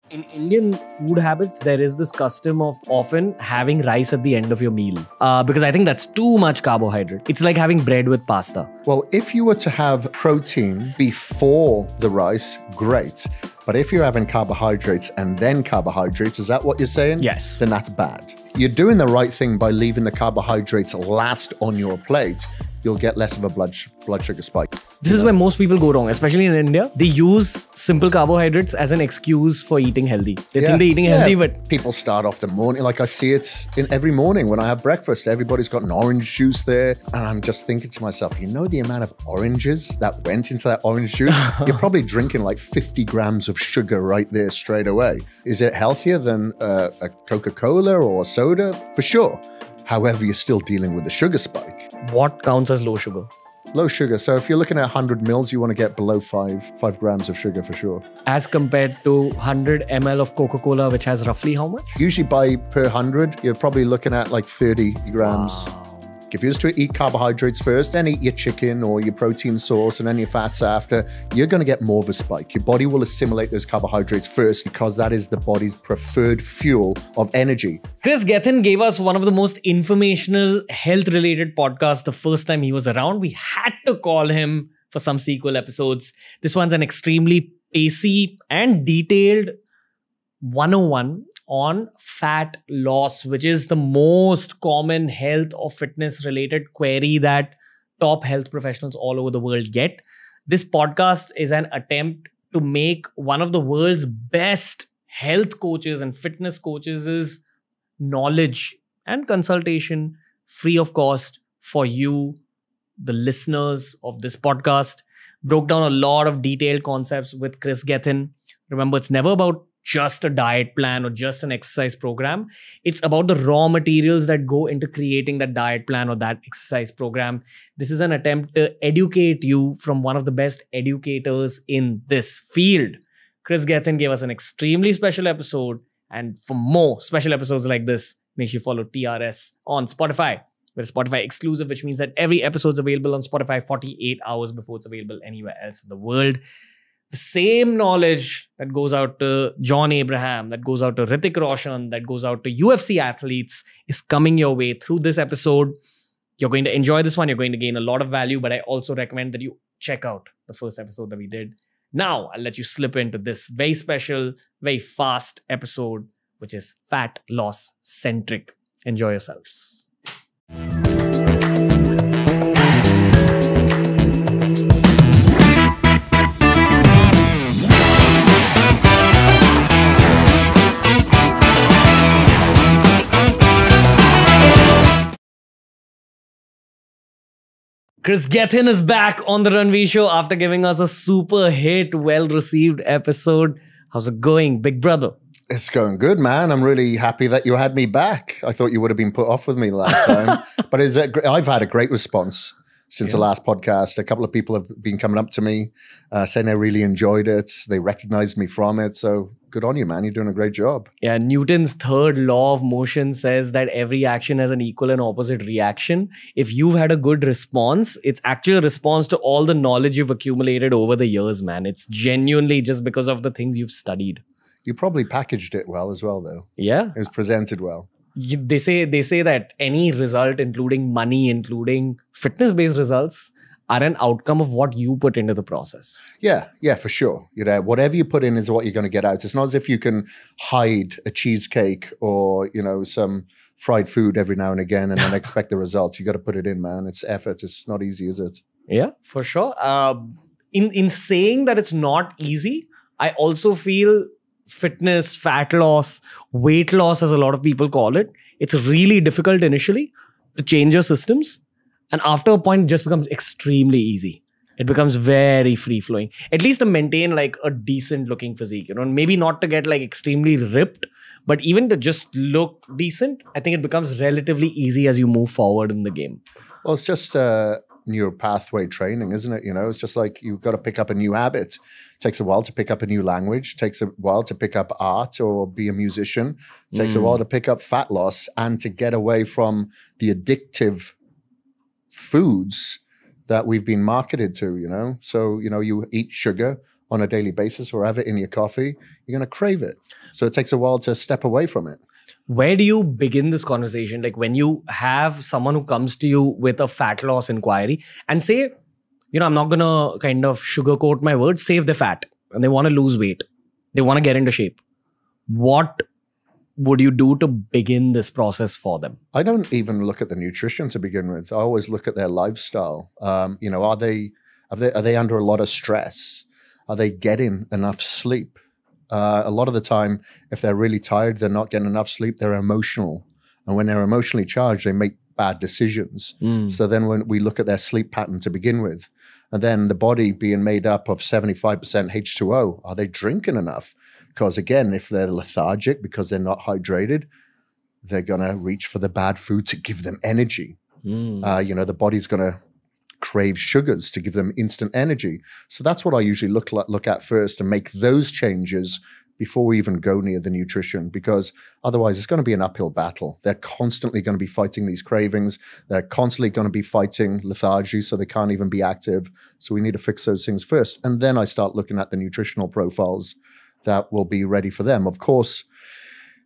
In Indian food habits, there is this custom of often having rice at the end of your meal because I think that's too much carbohydrate. It's like having bread with pasta. Well, if you were to have protein before the rice, great. But if you're having carbohydrates and then carbohydrates, is that what you're saying? Yes. Then that's bad. You're doing the right thing by leaving the carbohydrates last on your plate. You'll get less of a blood sugar spike. This is where most people go wrong, especially in India. They use simple carbohydrates as an excuse for eating healthy. They think they're eating healthy, but people start off the morning, like I see it in every morning when I have breakfast. Everybody's got an orange juice there. And I'm just thinking to myself, you know the amount of oranges that went into that orange juice? You're probably drinking like 50 grams of sugar right there straight away. Is it healthier than a Coca-Cola or a soda? For sure. However, you're still dealing with the sugar spike. What counts as low sugar? Low sugar. So if you're looking at 100 mils, you want to get below 5 grams of sugar for sure. As compared to 100 ml of Coca-Cola, which has roughly how much? Usually per 100, you're probably looking at like 30 grams. Wow. If you used to eat carbohydrates first, then eat your chicken or your protein source and then your fats after, you're going to get more of a spike. Your body will assimilate those carbohydrates first because that is the body's preferred fuel of energy. Kris Gethin gave us one of the most informational health-related podcasts the first time he was around. We had to call him for some sequel episodes. This one's an extremely pacey and detailed 101 on fat loss, which is the most common health or fitness related query that top health professionals all over the world get. This podcast is an attempt to make one of the world's best health coaches and fitness coaches' knowledge and consultation free of cost for you, the listeners of this podcast. Broke down a lot of detailed concepts with Kris Gethin. Remember, it's never about just a diet plan or just an exercise program. It's about the raw materials that go into creating that diet plan or that exercise program. This is an attempt to educate you from one of the best educators in this field. Kris Gethin gave us an extremely special episode. And for more special episodes like this, make sure you follow TRS on Spotify. We're Spotify exclusive, which means that every episode's available on Spotify 48 hours before it's available anywhere else in the world. The same knowledge that goes out to John Abraham, that goes out to Hrithik Roshan, that goes out to UFC athletes is coming your way through this episode. You're going to enjoy this one. You're going to gain a lot of value, but I also recommend that you check out the first episode that we did. Now, I'll let you slip into this very special, very fast episode, which is fat loss centric. Enjoy yourselves. Kris Gethin is back on the Ranveer show after giving us a super hit, well-received episode. How's it going, big brother? It's going good, man. I'm really happy that you had me back. I thought you would have been put off with me last time. But I've had a great response since the last podcast. A couple of people have been coming up to me saying they really enjoyed it. They recognized me from it. So good on you, man. You're doing a great job. Yeah, Newton's third law of motion says that every action has an equal and opposite reaction. If you've had a good response, it's actually a response to all the knowledge you've accumulated over the years, man. It's genuinely just because of the things you've studied. You probably packaged it well as well, though. Yeah. It was presented well. They say that any result, including money, including fitness-based results, are an outcome of what you put into the process. Yeah, for sure. You know, whatever you put in is what you're going to get out. It's not as if you can hide a cheesecake or, you know, some fried food every now and again and then expect the results. You got to put it in, man. It's effort. It's not easy, is it? Yeah, for sure. In saying that it's not easy, I also feel fitness, fat loss, weight loss, as a lot of people call it, it's really difficult initially to change your systems. And after a point, it just becomes extremely easy. It becomes very free-flowing. At least to maintain like a decent looking physique, you know, maybe not to get like extremely ripped, but even to just look decent, I think it becomes relatively easy as you move forward in the game. Well, it's just neural pathway training, isn't it? You know, it's just like you've got to pick up a new habit. It takes a while to pick up a new language. It takes a while to pick up art or be a musician. It takes a while to pick up fat loss and to get away from the addictive foods that we've been marketed to, you know? So, you know, you eat sugar on a daily basis or have it in your coffee, you're going to crave it. So it takes a while to step away from it. Where do you begin this conversation? Like when you have someone who comes to you with a fat loss inquiry and say, I'm not going to kind of sugarcoat my words, save the fat, and they want to lose weight. They want to get into shape. What would you do to begin this process for them? I don't even look at the nutrition to begin with. I always look at their lifestyle. Are they under a lot of stress? Are they getting enough sleep? A lot of the time, if they're really tired, they're not getting enough sleep, they're emotional. And when they're emotionally charged, they make bad decisions. So then when we look at their sleep pattern to begin with, and then the body being made up of 75% H2O, are they drinking enough? Because again, if they're lethargic because they're not hydrated, they're going to reach for the bad food to give them energy. The body's going to crave sugars to give them instant energy. So that's what I usually look at first and make those changes before we even go near the nutrition, because otherwise it's going to be an uphill battle. They're constantly going to be fighting these cravings. They're constantly going to be fighting lethargy, so they can't even be active. So we need to fix those things first. And then I start looking at the nutritional profiles that will be ready for them. Of course,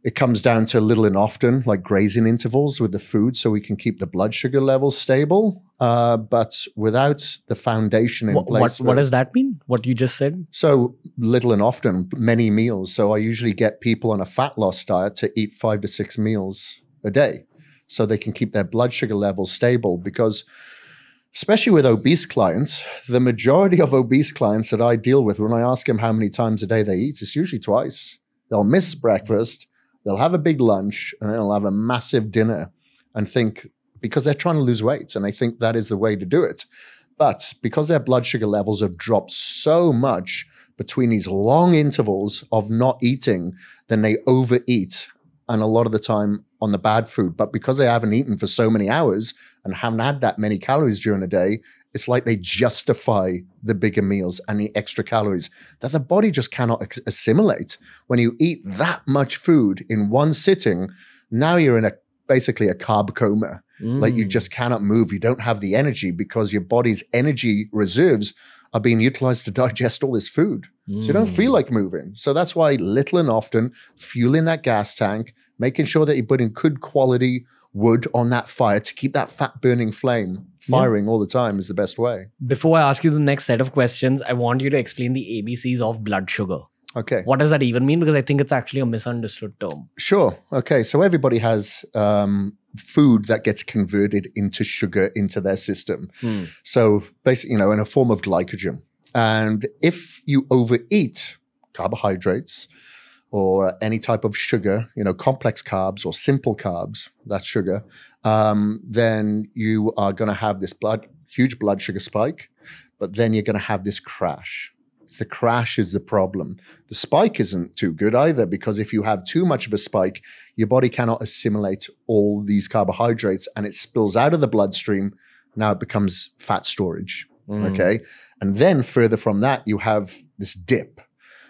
it comes down to little and often, like grazing intervals with the food so we can keep the blood sugar levels stable. But without the foundation in place. What does that mean? What you just said? So little and often, many meals. So I usually get people on a fat loss diet to eat 5 to 6 meals a day so they can keep their blood sugar levels stable, because especially with obese clients, the majority of obese clients that I deal with, when I ask them how many times a day they eat, it's usually twice. They'll miss breakfast, they'll have a big lunch, and they'll have a massive dinner and think, because they're trying to lose weight, and I think that is the way to do it. But because their blood sugar levels have dropped so much between these long intervals of not eating, then they overeat, and a lot of the time on the bad food. But because they haven't eaten for so many hours and haven't had that many calories during the day, it's like they justify the bigger meals and the extra calories that the body just cannot assimilate. When you eat that much food in one sitting, now you're in basically a carb coma. Like you just cannot move. You don't have the energy because your body's energy reserves are being utilized to digest all this food. So you don't feel like moving. So that's why little and often fueling that gas tank, making sure that you're putting good quality wood on that fire to keep that fat burning flame firing all the time is the best way. Before I ask you the next set of questions, I want you to explain the ABCs of blood sugar. Okay. What does that even mean? Because I think it's actually a misunderstood term. Sure. Okay. So everybody has food that gets converted into sugar into their system. So basically, in a form of glycogen. And if you overeat carbohydrates or any type of sugar, complex carbs or simple carbs, that's sugar, then you are going to have this huge blood sugar spike, but then you're going to have this crash. The crash is the problem. The spike isn't too good either, because if you have too much of a spike, your body cannot assimilate all these carbohydrates and it spills out of the bloodstream. Now it becomes fat storage. Okay. And then further from that, you have this dip.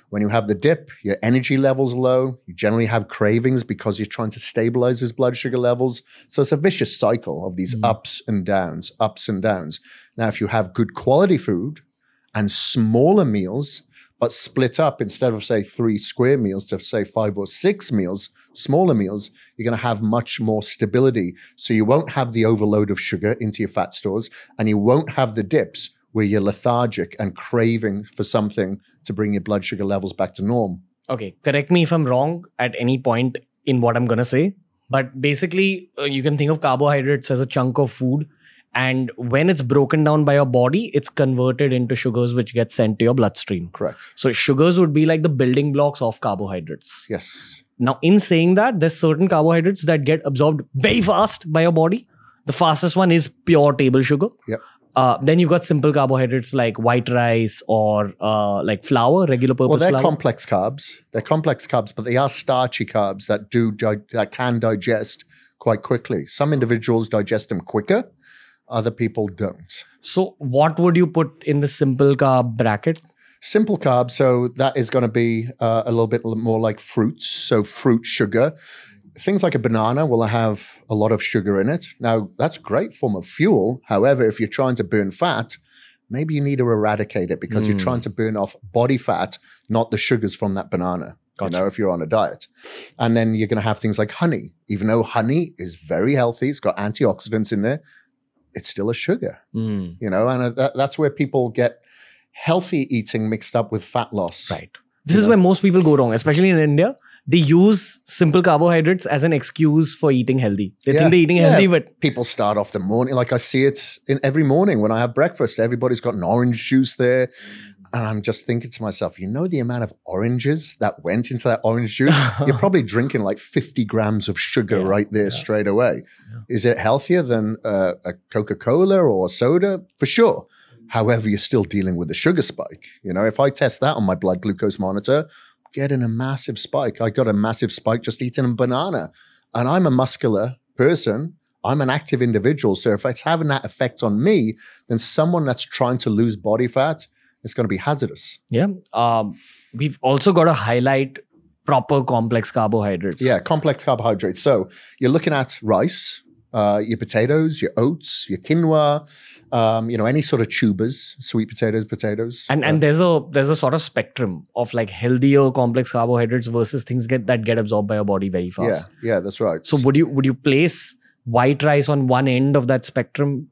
When you have the dip, your energy levels are low. You generally have cravings because you're trying to stabilize those blood sugar levels. So it's a vicious cycle of these ups and downs, ups and downs. Now, if you have good quality food and smaller meals, but split up instead of, say, 3 square meals to, say, 5 or 6 meals, smaller meals, you're going to have much more stability. So you won't have the overload of sugar into your fat stores, and you won't have the dips where you're lethargic and craving for something to bring your blood sugar levels back to norm. Okay, correct me if I'm wrong at any point in what I'm going to say. But basically, you can think of carbohydrates as a chunk of food. And when it's broken down by your body, it's converted into sugars, which get sent to your bloodstream. Correct. So sugars would be like the building blocks of carbohydrates. Yes. Now, in saying that, there's certain carbohydrates that get absorbed very fast by your body. The fastest one is pure table sugar. Yep. Then you've got simple carbohydrates like white rice or like flour, regular purpose flour. Well, they're complex carbs. They're complex carbs, but they are starchy carbs that can digest quite quickly. Some individuals digest them quicker. Other people don't. So what would you put in the simple carb bracket? Simple carbs, so that is going to be a little bit more like fruits. So fruit sugar. Things like a banana will have a lot of sugar in it. Now, that's a great form of fuel. However, if you're trying to burn fat, maybe you need to eradicate it because you're trying to burn off body fat, not the sugars from that banana. Gotcha. You know, if you're on a diet. And then you're going to have things like honey. Even though honey is very healthy, it's got antioxidants in there, it's still a sugar, you know, and that's where people get healthy eating mixed up with fat loss. Right. This is where most people go wrong, especially in India. They use simple carbohydrates as an excuse for eating healthy. They think they're eating healthy, but people start off the morning, like I see it in every morning when I have breakfast, everybody's got an orange juice there. And I'm just thinking to myself, you know the amount of oranges that went into that orange juice? You're probably drinking like 50 grams of sugar right there straight away. Yeah. Is it healthier than a Coca-Cola or a soda? For sure. However, you're still dealing with the sugar spike. You know, if I test that on my blood glucose monitor, I'm getting a massive spike. I got a massive spike just eating a banana. And I'm a muscular person. I'm an active individual. So if it's having that effect on me, then someone that's trying to lose body fat, it's going to be hazardous. Yeah. We've also got to highlight proper complex carbohydrates. Yeah, complex carbohydrates. So you're looking at rice, your potatoes, your oats, your quinoa, you know, any sort of tubers, sweet potatoes. And there's a sort of spectrum of like healthier complex carbohydrates versus things that get absorbed by your body very fast. Yeah, that's right. So would you place white rice on one end of that spectrum?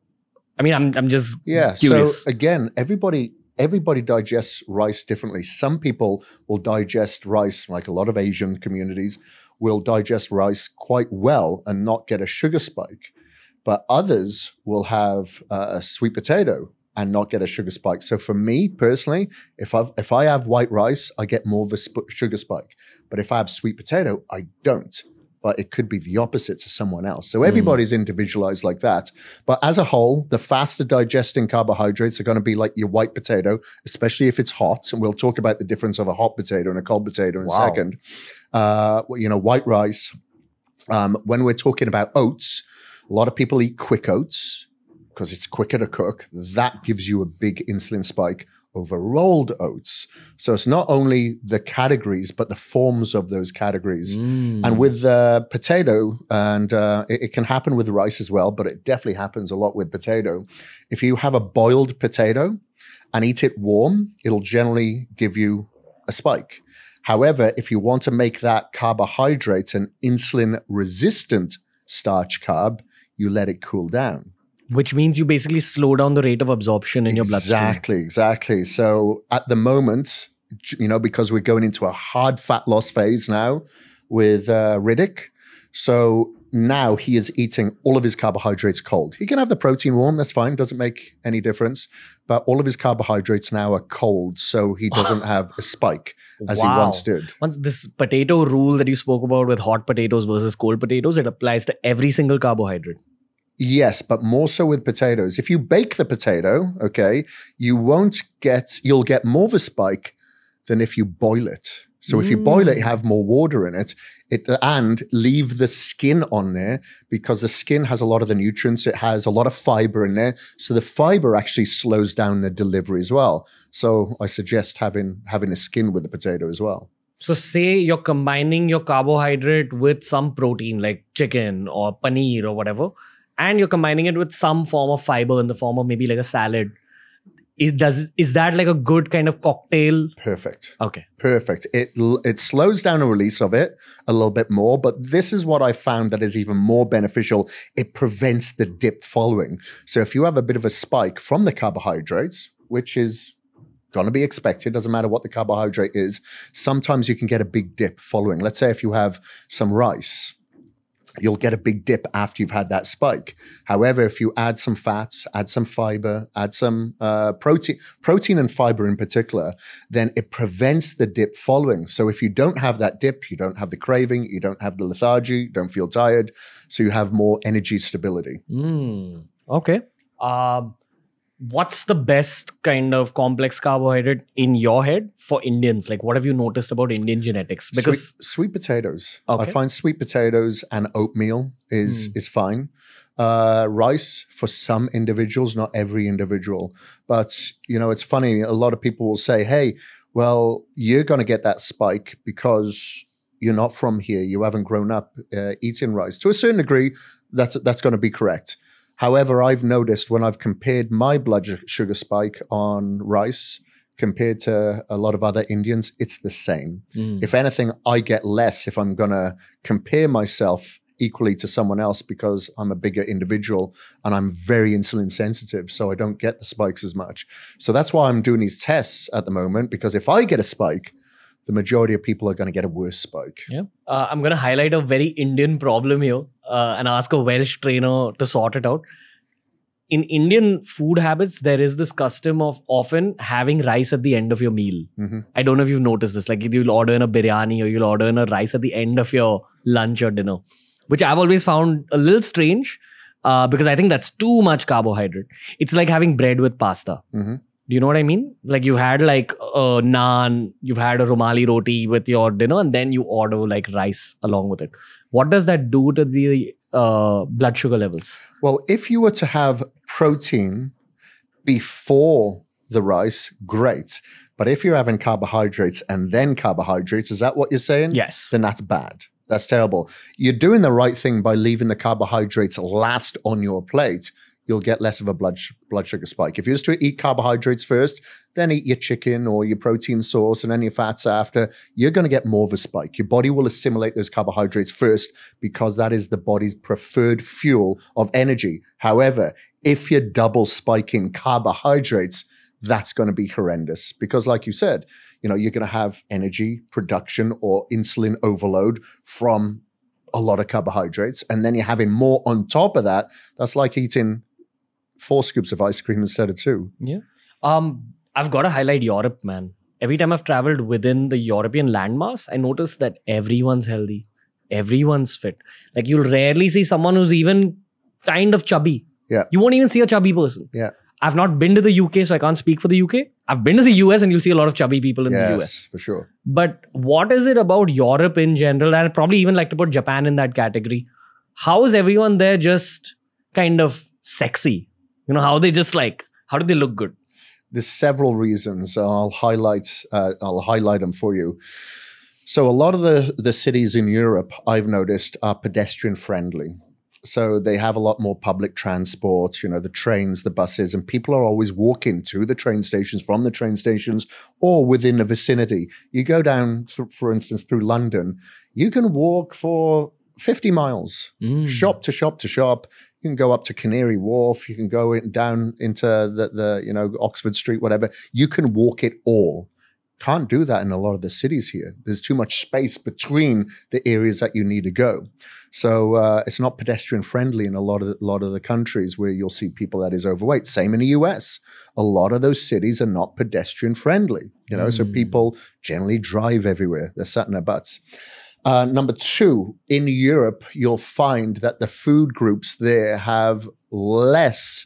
I mean, I'm just curious. So again, everybody digests rice differently. Some people will digest rice, like a lot of Asian communities, will digest rice quite well and not get a sugar spike. But others will have a sweet potato and not get a sugar spike. So for me personally, if I have white rice, I get more of a sugar spike. But if I have sweet potato, I don't. But it could be the opposite to someone else. So everybody's individualized like that. But as a whole, the faster digesting carbohydrates are going to be like your white potato, especially if it's hot. And we'll talk about the difference of a hot potato and a cold potato in a second. You know, white rice. When we're talking about oats, a lot of people eat quick oats because it's quicker to cook. That gives you a big insulin spike over rolled oats. So it's not only the categories, but the forms of those categories. And with potato, and it can happen with rice as well, but it definitely happens a lot with potato. If you have a boiled potato and eat it warm, it'll generally give you a spike. However, if you want to make that carbohydrate an insulin-resistant starch carb, you let it cool down. Which means you basically slow down the rate of absorption in your bloodstream. Exactly. So at the moment, you know, because we're going into a hard fat loss phase now with Hrithik. So now he is eating all of his carbohydrates cold. He can have the protein warm, that's fine, doesn't make any difference. But all of his carbohydrates now are cold, so he doesn't have a spike as he once did. Once this potato rule that you spoke about with hot potatoes versus cold potatoes, it applies to every single carbohydrate. Yes, but more so with potatoes. If you bake the potato, okay, you'll get more of a spike than if you boil it. So if you boil it, you have more water in it, and leave the skin on there because the skin has a lot of the nutrients. It has a lot of fiber in there. So the fiber actually slows down the delivery as well. So I suggest having a skin with the potato as well. So say you're combining your carbohydrate with some protein like chicken or paneer or whatever, and you're combining it with some form of fiber in the form of maybe like a salad. Is that like a good kind of cocktail? Perfect. Okay. Perfect. It slows down the release of it a little bit more, but this is what I found that is even more beneficial. It prevents the dip following. So if you have a bit of a spike from the carbohydrates, which is going to be expected, doesn't matter what the carbohydrate is, sometimes you can get a big dip following. Let's say if you have some rice, you'll get a big dip after you've had that spike. However, if you add some fats, add some fiber, add some protein and fiber in particular, then it prevents the dip following. So if you don't have that dip, you don't have the craving, you don't have the lethargy, you don't feel tired, so you have more energy stability. Okay. What's the best kind of complex carbohydrate in your head for Indians? Like, what have you noticed about Indian genetics? Because sweet potatoes. Okay. I find sweet potatoes and oatmeal is fine. Rice for some individuals, not every individual. But, you know, it's funny. A lot of people will say, hey, well, you're going to get that spike because you're not from here. You haven't grown up eating rice. To a certain degree, that's going to be correct. However, I've noticed when I've compared my blood sugar spike on rice compared to a lot of other Indians, it's the same. If anything, I get less if I'm going to compare myself equally to someone else because I'm a bigger individual and I'm very insulin sensitive, so I don't get the spikes as much. So that's why I'm doing these tests at the moment, because if I get a spike, the majority of people are going to get a worse spike. Yeah. I'm going to highlight a very Indian problem here and ask a Welsh trainer to sort it out. In Indian food habits, there is this custom of often having rice at the end of your meal. I don't know if you've noticed this. Like you'll order in a biryani or you'll order in a rice at the end of your lunch or dinner, which I've always found a little strange because I think that's too much carbohydrate. It's like having bread with pasta. Do you know what I mean? Like you've had like a naan, you've had a Romali roti with your dinner, and then you order like rice along with it. What does that do to the blood sugar levels? Well, if you were to have protein before the rice, great. But if you're having carbohydrates and then carbohydrates, is that what you're saying? Yes. Then that's bad. That's terrible. You're doing the right thing by leaving the carbohydrates last on your plate. You'll get less of a blood sugar spike. If you used to eat carbohydrates first, then eat your chicken or your protein source and then your fats after, you're going to get more of a spike. Your body will assimilate those carbohydrates first because that is the body's preferred fuel of energy. However, if you're double spiking carbohydrates, that's going to be horrendous because like you said, you're going to have energy production or insulin overload from a lot of carbohydrates. And then you're having more on top of that. That's like eating 4 scoops of ice cream instead of 2. Yeah. I've got to highlight Europe, man. Every time I've traveled within the European landmass, I notice that everyone's healthy. Everyone's fit. Like you'll rarely see someone who's even kind of chubby. Yeah. You won't even see a chubby person. Yeah. I've not been to the UK, so I can't speak for the UK. I've been to the US and you'll see a lot of chubby people in the US. Yes, for sure. But what is it about Europe in general? And I'd probably even like to put Japan in that category. How is everyone there just kind of sexy? How they just like, how do they look good? There's several reasons. I'll highlight them for you. So a lot of the cities in Europe, I've noticed, are pedestrian friendly. So they have a lot more public transport, the trains, the buses, and people are always walking to the train stations, from the train stations, or within the vicinity. You go down, for instance, through London, you can walk for 50 miles, shop to shop to shop. You can go up to Canary Wharf. You can go down into the Oxford Street, whatever. You can walk it all. Can't do that in a lot of the cities here. There's too much space between the areas that you need to go. So it's not pedestrian friendly in a lot of the countries where you'll see people that is overweight. Same in the US. A lot of those cities are not pedestrian friendly. So people generally drive everywhere. They're sat in their butts. Number 2, in Europe, you'll find that the food groups there have less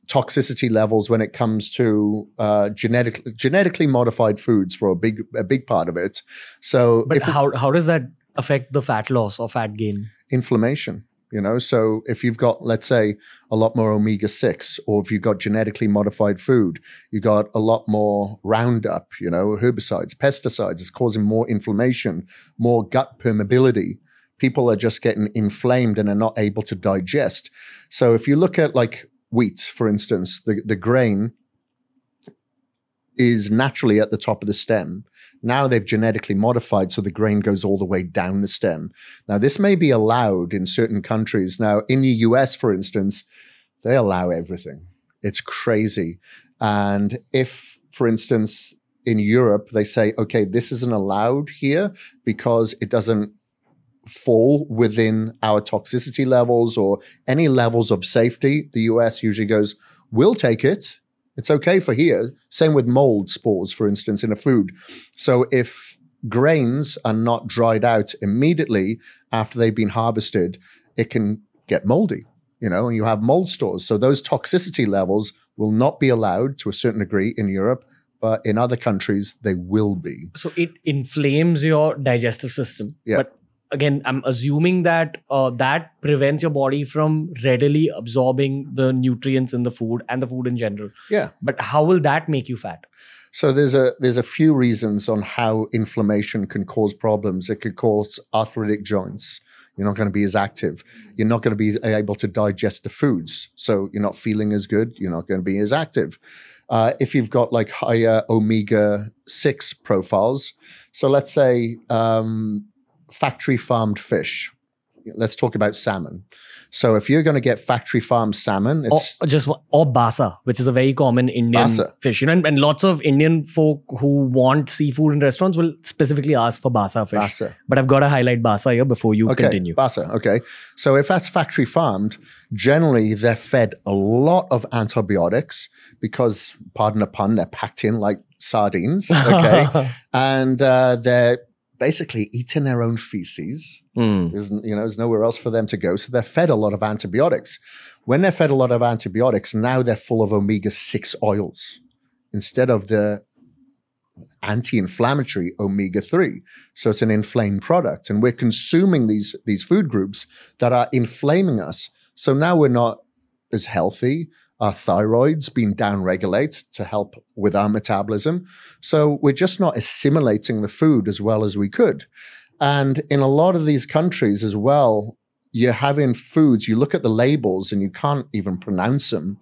toxicity levels when it comes to genetically modified foods for a big part of it. So, but how does that affect the fat loss or fat gain? Inflammation. So if you've got, let's say, a lot more omega-6, or if you've got genetically modified food, you got a lot more Roundup, herbicides, pesticides, it's causing more inflammation, more gut permeability. People are just getting inflamed and are not able to digest. So if you look at like wheat, for instance, the grain is naturally at the top of the stem. Now they've genetically modified so the grain goes all the way down the stem. Now this may be allowed in certain countries. Now in the US, for instance, they allow everything. It's crazy. And if, for instance, in Europe, they say, okay, this isn't allowed here because it doesn't fall within our toxicity levels or any levels of safety, the US usually goes, we'll take it. It's okay for here. Same with mold spores, for instance, in a food. So if grains are not dried out immediately after they've been harvested, it can get moldy, and you have mold stores. So those toxicity levels will not be allowed to a certain degree in Europe, but in other countries, they will be. So it inflames your digestive system. Yeah. But again, I'm assuming that that prevents your body from readily absorbing the nutrients in the food and the food in general. Yeah. But how will that make you fat? So there's a few reasons on how inflammation can cause problems. It could cause arthritic joints. You're not going to be as active. You're not going to be able to digest the foods. So you're not feeling as good. You're not going to be as active. If you've got like higher omega-6 profiles, so let's say factory farmed fish. Let's talk about salmon. So if you're going to get factory farmed salmon, it's or basa, which is a very common Indian fish. You know, and lots of Indian folk who want seafood in restaurants will specifically ask for basa fish. Basa. But I've got to highlight basa here before you continue. Basa, okay. So if that's factory farmed, generally they're fed a lot of antibiotics because, pardon the pun, they're packed in like sardines, okay? And they're basically eating their own feces. There's nowhere else for them to go. So they're fed a lot of antibiotics. When they're fed a lot of antibiotics, now they're full of omega-6 oils instead of the anti-inflammatory omega-3. So it's an inflamed product. And we're consuming these food groups that are inflaming us. So now we're not as healthy. Our thyroid's been downregulated to help with our metabolism. So we're just not assimilating the food as well as we could. And in a lot of these countries as well, you're having foods, you look at the labels and you can't even pronounce them.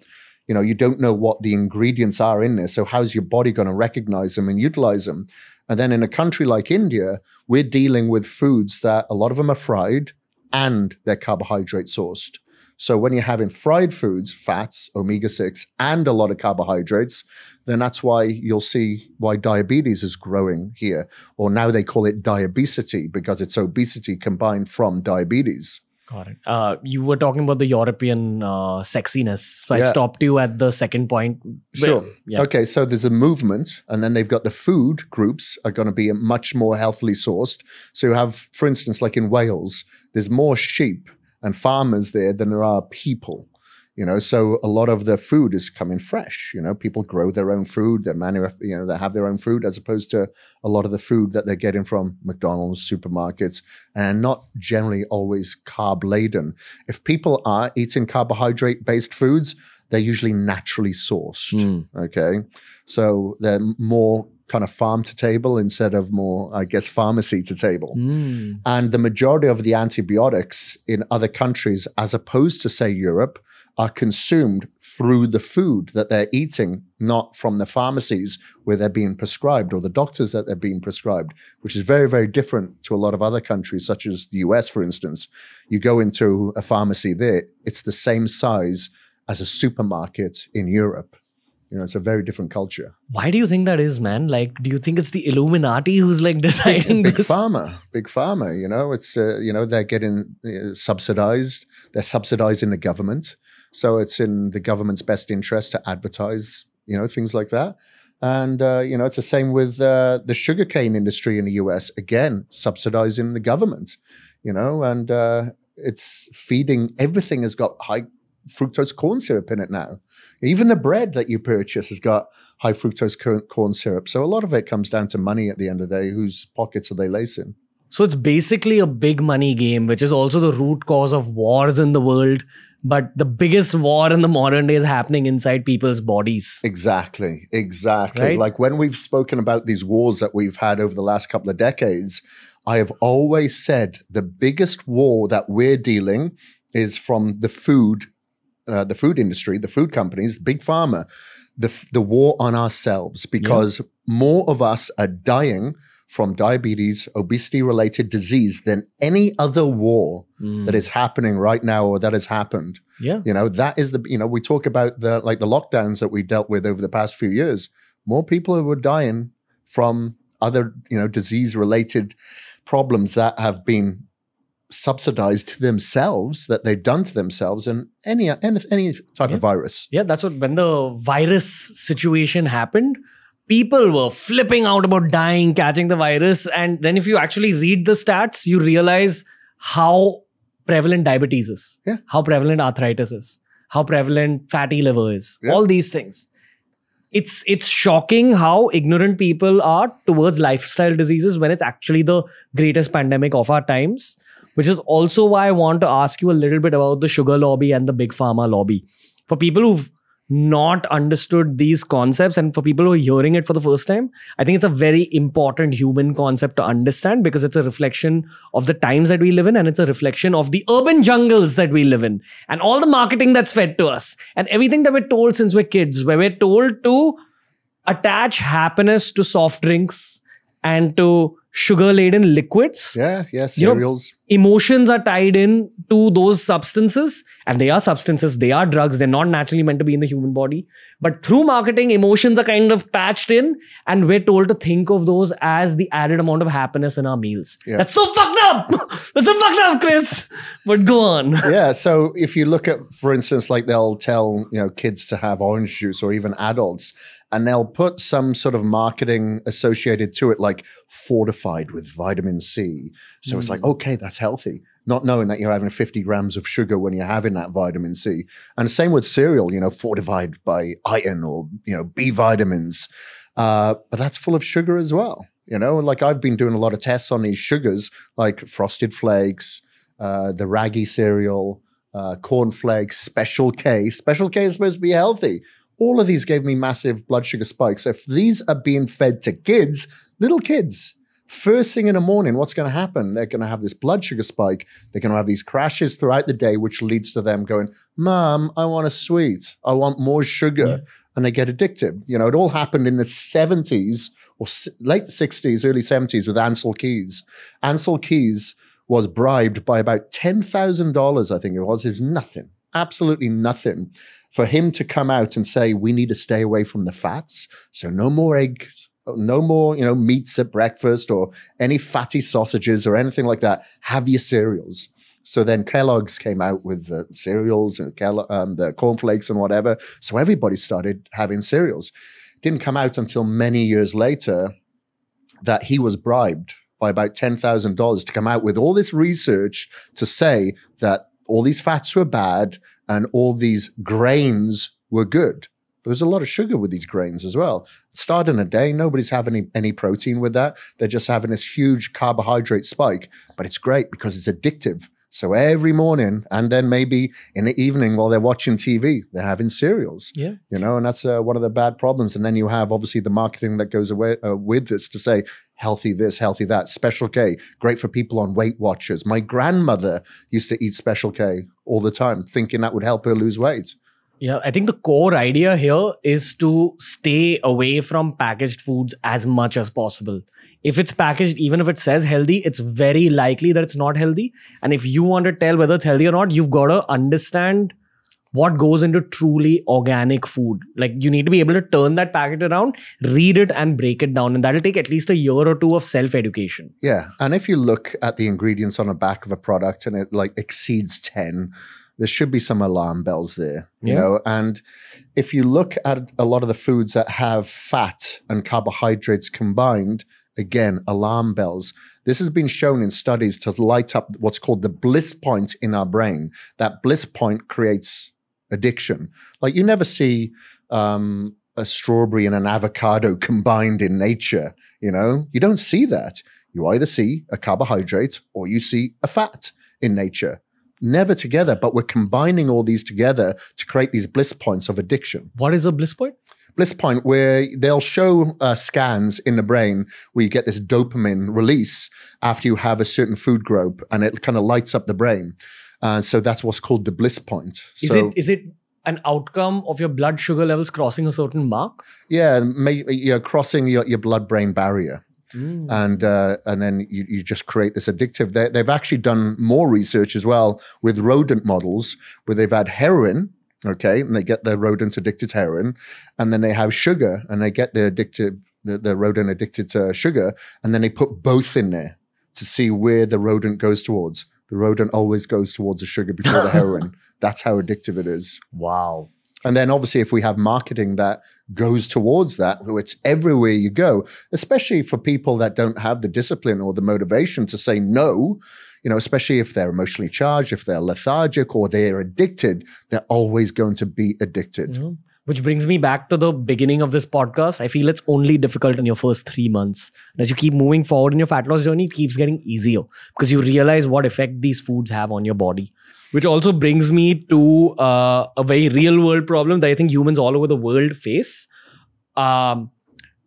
You know, you don't know what the ingredients are in there. So how's your body going to recognize them and utilize them? And then in a country like India, we're dealing with foods that a lot of them are fried and they're carbohydrate sourced. So when you're having fried foods, fats, omega-6, and a lot of carbohydrates, then that's why you'll see why diabetes is growing here. Or now they call it diabesity because it's obesity combined from diabetes. Got it. You were talking about the European sexiness. So I stopped you at the second point. Sure. Yeah. Okay, so there's a movement, and then they've got the food groups are going to be much more healthily sourced. So you have, for instance, like in Wales, there's more sheep and farmers there than there are people, you know, so a lot of the food is coming fresh. You know, people grow their own food, they have their own food as opposed to a lot of the food that they're getting from McDonald's, supermarkets, and not generally always carb laden. If people are eating carbohydrate based foods, they're usually naturally sourced. Okay, so they're more kind of farm to table instead of more, I guess, pharmacy to table. And the majority of the antibiotics in other countries, as opposed to, say, Europe, are consumed through the food that they're eating, not from the pharmacies where they're being prescribed or the doctors that they're being prescribed, which is very, very different to a lot of other countries, such as the US, for instance. You go into a pharmacy there, it's the same size as a supermarket in Europe. You know, it's a very different culture. Why do you think that is, man? Like, do you think it's the Illuminati who's like deciding big this? Big pharma, you know, it's, they're getting subsidized. They're subsidizing the government. So it's in the government's best interest to advertise, you know, things like that. And, it's the same with the sugarcane industry in the US. Again, subsidizing the government, you know, and it's feeding, everything has got high fructose corn syrup in it now. Even the bread that you purchase has got high fructose corn syrup. So a lot of it comes down to money at the end of the day. Whose pockets are they lacing? So it's basically a big money game, which is also the root cause of wars in the world. But the biggest war in the modern day is happening inside people's bodies. Exactly. Right? Like when we've spoken about these wars that we've had over the last couple of decades, I have always said the biggest war that we're dealing is from the food industry, the food companies, the big pharma, the war on ourselves, because more of us are dying from diabetes, obesity-related disease than any other war that is happening right now or that has happened. Yeah. You know, that is we talk about the lockdowns that we dealt with over the past few years. More people were dying from other, disease-related problems that have been subsidized to themselves, that they've done to themselves, and any type of virus. Yeah, that's when the virus situation happened, people were flipping out about dying, catching the virus. And then if you actually read the stats, you realize how prevalent diabetes is, how prevalent arthritis is, how prevalent fatty liver is, all these things. It's shocking how ignorant people are towards lifestyle diseases when it's actually the greatest pandemic of our times, which is also why I want to ask you a little bit about the sugar lobby and the big pharma lobby. For people who've not understood these concepts. And for people who are hearing it for the first time, I think it's a very important human concept to understand, because it's a reflection of the times that we live in, and it's a reflection of the urban jungles that we live in, and all the marketing that's fed to us, and everything that we're told since we're kids, where we're told to attach happiness to soft drinks and to sugar-laden liquids. Yeah, cereals. Emotions are tied in to those substances, and they are substances, they are drugs, they're not naturally meant to be in the human body. But through marketing, emotions are kind of patched in, and we're told to think of those as the added amount of happiness in our meals. Yeah. That's so fucked up! That's so fucked up, Kris! But go on. Yeah, so if you look at, for instance, like they'll tell kids to have orange juice, or even adults, and they'll put some sort of marketing associated to it, like fortified with vitamin C. So it's like, okay, that's healthy. Not knowing that you're having 50 grams of sugar when you're having that vitamin C. And the same with cereal, fortified by iron or, B vitamins. But that's full of sugar as well. Like I've been doing a lot of tests on these sugars, like Frosted Flakes, the Raggy cereal, Corn Flakes, Special K. Special K is supposed to be healthy. All of these gave me massive blood sugar spikes. So if these are being fed to kids, little kids, first thing in the morning, what's going to happen? They're going to have this blood sugar spike. They're going to have these crashes throughout the day, which leads to them going, Mom, I want a sweet. I want more sugar. Yeah. And they get addicted. It all happened in the 70s or late 60s, early 70s with Ansel Keys. Ansel Keys was bribed by about $10,000, I think it was. It was nothing, absolutely nothing, for him to come out and say, we need to stay away from the fats. So no more eggs, no more, meats at breakfast or any fatty sausages or anything like that. Have your cereals. So then Kellogg's came out with the cereals and the cornflakes and whatever. So everybody started having cereals. Didn't come out until many years later that he was bribed by about $10,000 to come out with all this research to say that all these fats were bad and all these grains were good. There was a lot of sugar with these grains as well. Starting a day, nobody's having any protein with that. They're just having this huge carbohydrate spike, but it's great because it's addictive. So every morning, and then maybe in the evening while they're watching TV, they're having cereals. Yeah, and that's one of the bad problems. And then you have obviously the marketing that goes away with this to say healthy this, healthy that. Special K, great for people on Weight Watchers. My grandmother used to eat Special K all the time, thinking that would help her lose weight. Yeah, I think the core idea here is to stay away from packaged foods as much as possible. If it's packaged, even if it says healthy, it's very likely that it's not healthy. And if you want to tell whether it's healthy or not, you've got to understand what goes into truly organic food. Like you need to be able to turn that packet around, read it and break it down. And that'll take at least a year or two of self-education. Yeah. And if you look at the ingredients on the back of a product and it like exceeds 10, there should be some alarm bells there, you know? And if you look at a lot of the foods that have fat and carbohydrates combined, again, alarm bells. This has been shown in studies to light up what's called the bliss point in our brain. That bliss point creates addiction. Like you never see a strawberry and an avocado combined in nature, You don't see that. You either see a carbohydrate or you see a fat in nature. Never together, but we're combining all these together to create these bliss points of addiction. What is a bliss point? Bliss point where they'll show scans in the brain where you get this dopamine release after you have a certain food group and it kind of lights up the brain. So that's what's called the bliss point. Is it an outcome of your blood sugar levels crossing a certain mark? Yeah, crossing your blood-brain barrier. And then you just create this addictive. They've actually done more research as well with rodent models where they've had heroin, okay, and they get the rodent addicted to heroin, and then they have sugar and they get the rodent addicted to sugar, and then they put both in there to see where the rodent goes towards. The rodent always goes towards the sugar before the heroin. That's how addictive it is. Wow. And then obviously if we have marketing that goes towards that, it's everywhere you go, especially for people that don't have the discipline or the motivation to say no, especially if they're emotionally charged, if they're lethargic or they're addicted, they're always going to be addicted. Which brings me back to the beginning of this podcast. I feel it's only difficult in your first 3 months. And as you keep moving forward in your fat loss journey, it keeps getting easier because you realize what effect these foods have on your body. Which also brings me to a very real world problem that I think humans all over the world face. Do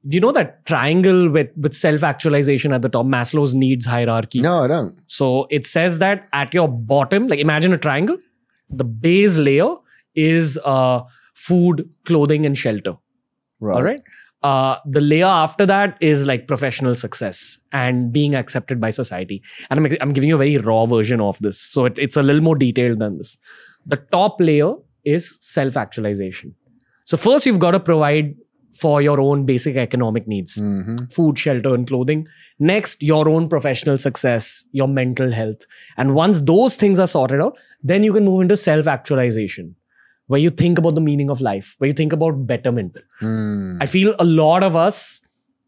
you know that triangle with self-actualization at the top, Maslow's needs hierarchy? No, I don't. So it says that at your bottom, like imagine a triangle, the base layer is food, clothing, and shelter. Right. All right. The layer after that is like professional success and being accepted by society. And I'm giving you a very raw version of this. So it's a little more detailed than this. The top layer is self-actualization. So first you've got to provide for your own basic economic needs, food, shelter, and clothing. Next, your own professional success, your mental health. And once those things are sorted out, then you can move into self-actualization, where you think about the meaning of life, where you think about betterment. I feel a lot of us,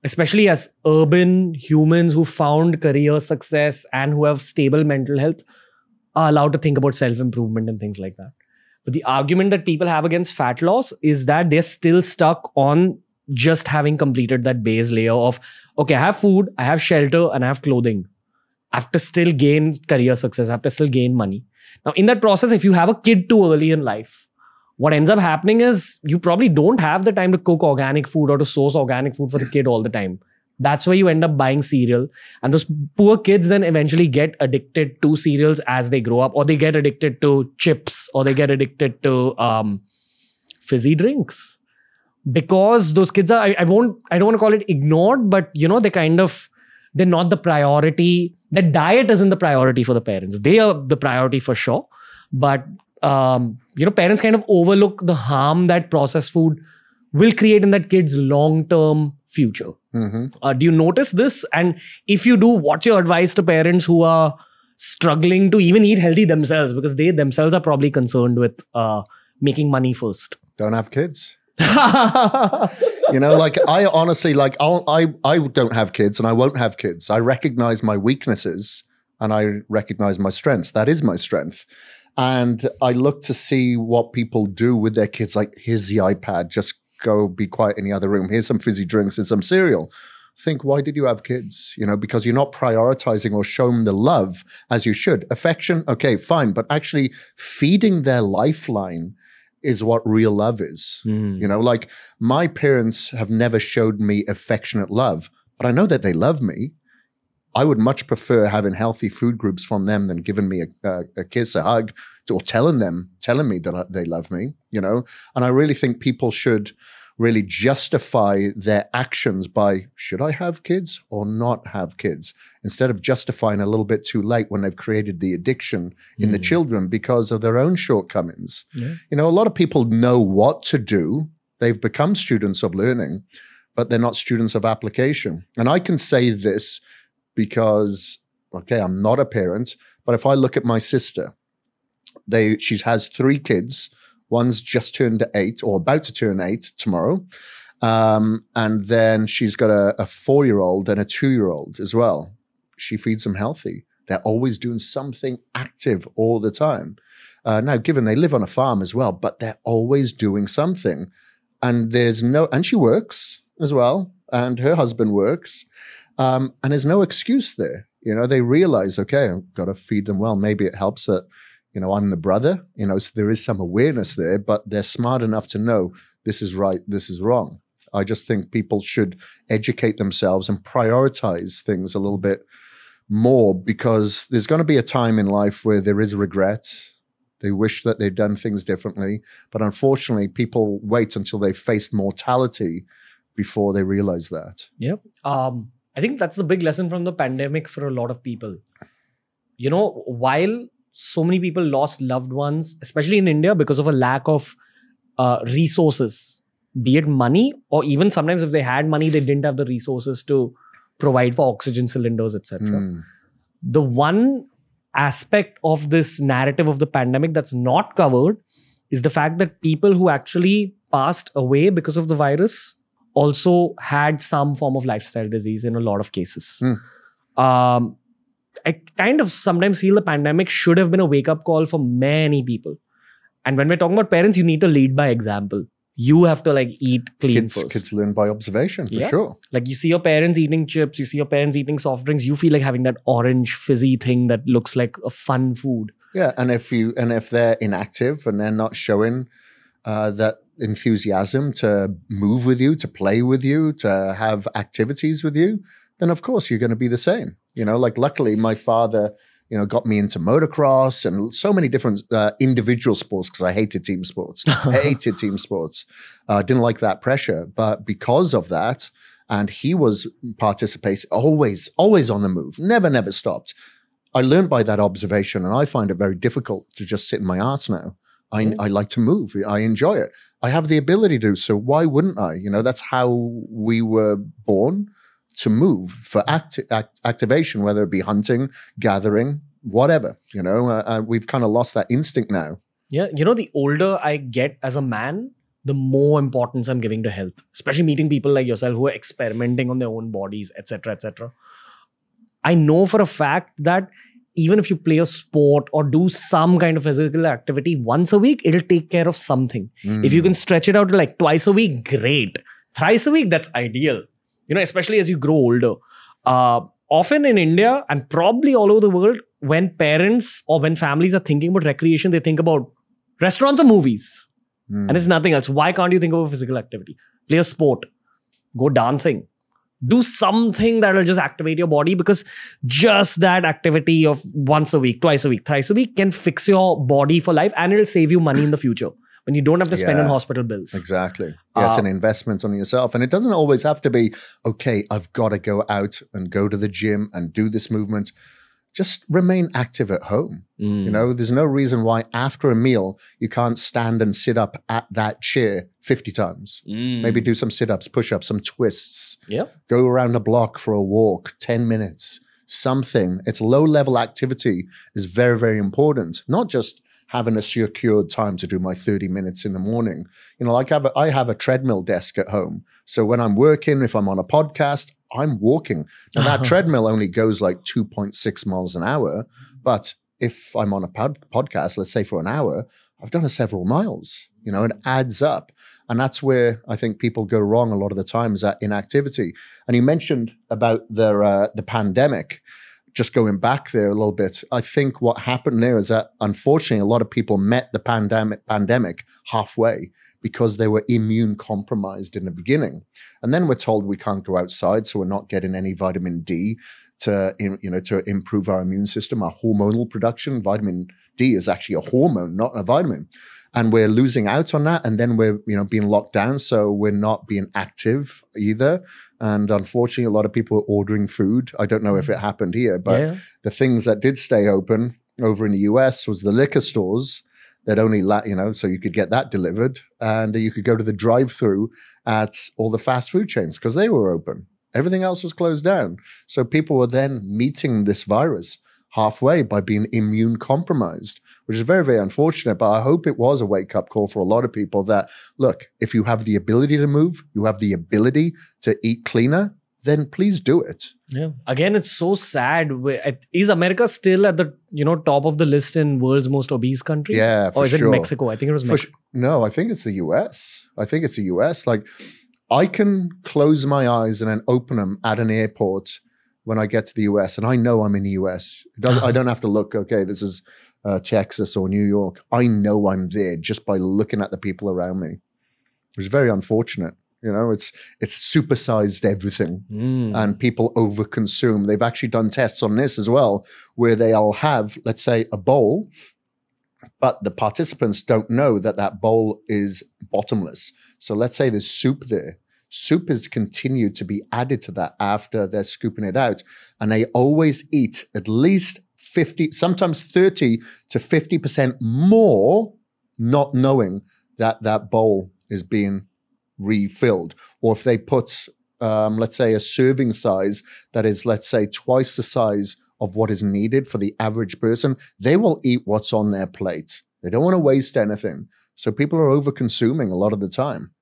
especially as urban humans who found career success and who have stable mental health, are allowed to think about self-improvement and things like that. But the argument that people have against fat loss is that they're still stuck on just having completed that base layer of, okay, I have food, I have shelter, and I have clothing. I have to still gain career success. I have to still gain money. Now, in that process, if you have a kid too early in life, what ends up happening is you probably don't have the time to cook organic food or to source organic food for the kid all the time. That's why you end up buying cereal. And those poor kids then eventually get addicted to cereals as they grow up, or they get addicted to chips, or they get addicted to fizzy drinks. Because those kids are, I don't want to call it ignored, but they're not the priority. The diet isn't the priority for the parents. They are the priority for sure. But, parents kind of overlook the harm that processed food will create in that kid's long-term future. Do you notice this? And if you do, what's your advice to parents who are struggling to even eat healthy themselves, because they themselves are probably concerned with making money first? Don't have kids. I honestly, I don't have kids and I won't have kids. I recognize my weaknesses and I recognize my strengths. That is my strength. And I look to see what people do with their kids. Like, here's the iPad, just go be quiet in the other room. Here's some fizzy drinks and some cereal. Think, why did you have kids? Because you're not prioritizing or showing the love as you should. Affection, okay, fine. But actually feeding their lifeline is what real love is. Like, my parents have never showed me affectionate love, but I know that they love me. I would much prefer having healthy food groups from them than giving me a kiss, a hug, or telling me that they love me, And I really think people should really justify their actions by, should I have kids or not have kids? Instead of justifying a little bit too late when they've created the addiction in the children because of their own shortcomings. Yeah. A lot of people know what to do. They've become students of learning, but they're not students of application. And I can say this because, okay, I'm not a parent, but if I look at my sister, she has 3 kids. One's just turned 8 or about to turn 8 tomorrow. And then she's got a 4-year-old and a 2-year-old as well. She feeds them healthy. They're always doing something active all the time. Now, given they live on a farm as well, but they're always doing something. And and she works as well. And her husband works. And there's no excuse there. They realize, okay, I've got to feed them well. Maybe it helps that, I'm the brother, so there is some awareness there, but they're smart enough to know this is right, this is wrong. I just think people should educate themselves and prioritize things a little bit more, because there's going to be a time in life where there is regret. They wish that they'd done things differently. But unfortunately, people wait until they faced mortality before they realize that. Yep. I think that's the big lesson from the pandemic for a lot of people. While so many people lost loved ones, especially in India, because of a lack of resources, be it money, or even sometimes if they had money, they didn't have the resources to provide for oxygen cylinders, etc. The one aspect of this narrative of the pandemic that's not covered is the fact that people who actually passed away because of the virus also had some form of lifestyle disease in a lot of cases. I kind of sometimes feel the pandemic should have been a wake-up call for many people. And when we're talking about parents, you need to lead by example. You have to like eat clean first. Kids learn by observation, for sure. Like you see your parents eating chips, you see your parents eating soft drinks, you feel like having that orange fizzy thing that looks like a fun food. Yeah, and if they're inactive and they're not showing that enthusiasm to move with you, to play with you, to have activities with you, then of course you're going to be the same. You know, like luckily my father, you know, got me into motocross and so many different individual sports because I hated team sports. Hated team sports. Didn't like that pressure. But because of that, and he was participating, always on the move, never stopped. I learned by that observation, and I find it very difficult to just sit in my arse now. I like to move. I enjoy it. I have the ability to, so why wouldn't I? You know, that's how we were born, to move for activation, whether it be hunting, gathering, whatever. You know, we've kind of lost that instinct now. Yeah, you know, the older I get as a man, the more importance I'm giving to health, especially meeting people like yourself who are experimenting on their own bodies, etc., etc. I know for a fact that even if you play a sport or do some kind of physical activity once a week, it'll take care of something. If you can stretch it out to like twice a week, great. Thrice a week, that's ideal. You know, especially as you grow older. Often in India and probably all over the world, when parents or when families are thinking about recreation, they think about restaurants or movies. And it's nothing else. Why can't you think of a physical activity? Play a sport. Go dancing. Do something that will just activate your body, because just that activity of once a week, twice a week, thrice a week can fix your body for life, and it'll save you money in the future when you don't have to spend on hospital bills. Exactly. Yeah, it's an investment on yourself. And it doesn't always have to be, okay, I've got to go out and go to the gym and do this movement. Just remain active at home. You know, there's no reason why after a meal, you can't stand and sit up at that chair 50 times. Maybe do some sit-ups, push-ups, some twists. Go around the block for a walk, 10 minutes, something. It's low-level activity is very, very important. Not just having a secured time to do my 30 minutes in the morning. You know, like I have a treadmill desk at home. So when I'm working, if I'm on a podcast, I'm walking. Now that treadmill only goes like 2.6 miles an hour. But if I'm on a podcast, let's say for an hour, I've done several miles. You know, it adds up. And that's where I think people go wrong a lot of the time, is that inactivity. And you mentioned about the pandemic. Just going back there a little bit, I think what happened there is that unfortunately a lot of people met the pandemic halfway because they were immune compromised in the beginning. And then we're told we can't go outside, so we're not getting any vitamin D to improve our immune system, our hormonal production. Vitamin D is actually a hormone, not a vitamin. And we're losing out on that. And then we're, being locked down. So we're not being active either. And unfortunately, a lot of people are ordering food. I don't know if it happened here, but the things that did stay open over in the US was the liquor stores that only, so you could get that delivered. And you could go to the drive-through at all the fast food chains because they were open. Everything else was closed down. So people were then meeting this virus halfway by being immune compromised, which is very, very unfortunate. But I hope it was a wake-up call for a lot of people that, look, if you have the ability to move, you have the ability to eat cleaner, then please do it. Yeah. Again, it's so sad. Is America still at the top of the list in world's most obese countries? Yeah, for sure. Or is it Mexico? I think it was Mexico. No, I think it's the US. Like, I can close my eyes and then open them at an airport when I get to the US, and I know I'm in the US. I don't have to look, okay, this is Texas or New York. I know I'm there just by looking at the people around me. It's very unfortunate. It's supersized everything, and people overconsume. They've actually done tests on this as well, where they'll have, let's say, a bowl, but the participants don't know that that bowl is bottomless. So let's say there's soup there. Soup is continued to be added to that after they're scooping it out. And they always eat at least 50, sometimes 30 to 50% more, not knowing that that bowl is being refilled. Or if they put, let's say, a serving size that is, let's say, twice the size of what is needed for the average person, they will eat what's on their plate. They don't want to waste anything. So people are over consuming a lot of the time.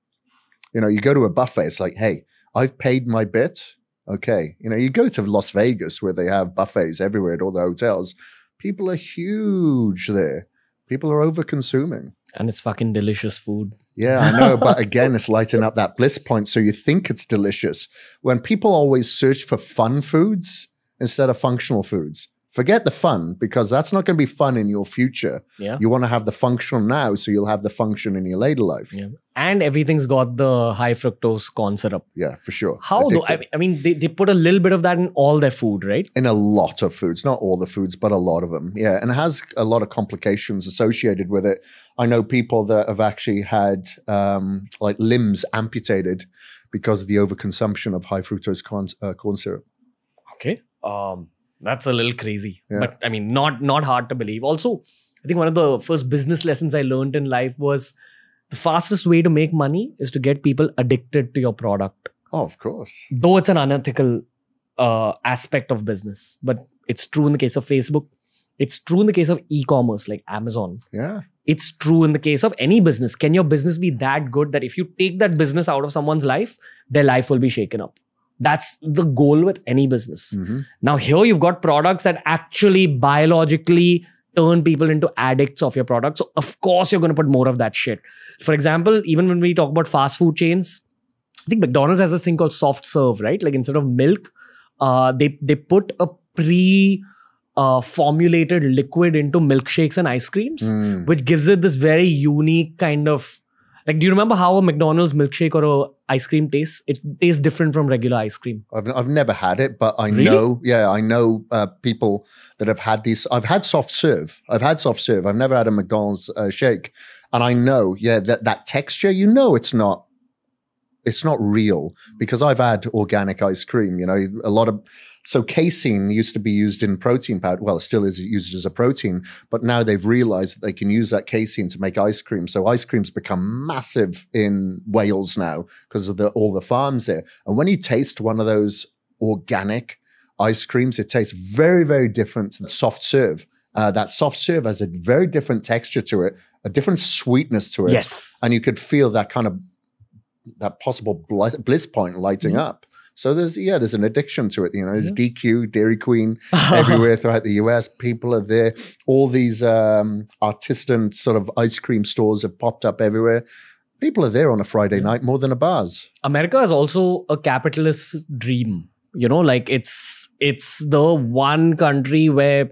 You go to a buffet, it's like, hey, I've paid my bit. Okay. You go to Las Vegas where they have buffets everywhere at all the hotels. People are huge there. People are over consuming. And it's fucking delicious food. Yeah, I know. But again, it's lighting up that bliss point. So you think it's delicious. When people always search for fun foods instead of functional foods, forget the fun, because that's not going to be fun in your future. Yeah. You want to have the functional now, so you'll have the function in your later life. Yeah. And everything's got the high fructose corn syrup. Yeah, for sure. How though? I mean, they put a little bit of that in all their food, right? In a lot of foods, not all the foods, but a lot of them. Yeah, and it has a lot of complications associated with it. I know people that have actually had like limbs amputated because of the overconsumption of high fructose corn syrup. Okay. That's a little crazy, but I mean, not hard to believe. Also, I think one of the first business lessons I learned in life was the fastest way to make money is to get people addicted to your product. Oh, of course. Though it's an unethical aspect of business, but it's true in the case of Facebook. It's true in the case of e-commerce like Amazon. Yeah. It's true in the case of any business. Can your business be that good that if you take that business out of someone's life, their life will be shaken up? That's the goal with any business. Now here you've got products that actually biologically turn people into addicts of your product. So of course you're going to put more of that shit. For example, even when we talk about fast food chains, I think McDonald's has this thing called soft serve, right? Like instead of milk, they put a formulated liquid into milkshakes and ice creams, which gives it this very unique kind of, like, do you remember how a McDonald's milkshake or a ice cream tastes? It tastes different from regular ice cream. I've never had it, but I Really? know, I know people that have had these. I've had soft serve. I've never had a McDonald's shake. And I know, that texture, it's not real, because I've had organic ice cream, so casein used to be used in protein powder. Well, it still is used as a protein, but now they've realized that they can use that casein to make ice cream. So ice cream's become massive in Wales now because of all the farms there. And when you taste one of those organic ice creams, it tastes very, very different than soft serve. That soft serve has a very different texture to it, a different sweetness to it. Yes. And you could feel that kind of, that possible bliss point lighting up. So there's an addiction to it. There's DQ, Dairy Queen, everywhere throughout the US. People are there. All these artisan sort of ice cream stores have popped up everywhere. People are there on a Friday night more than a bars. America is also a capitalist dream. Like it's the one country where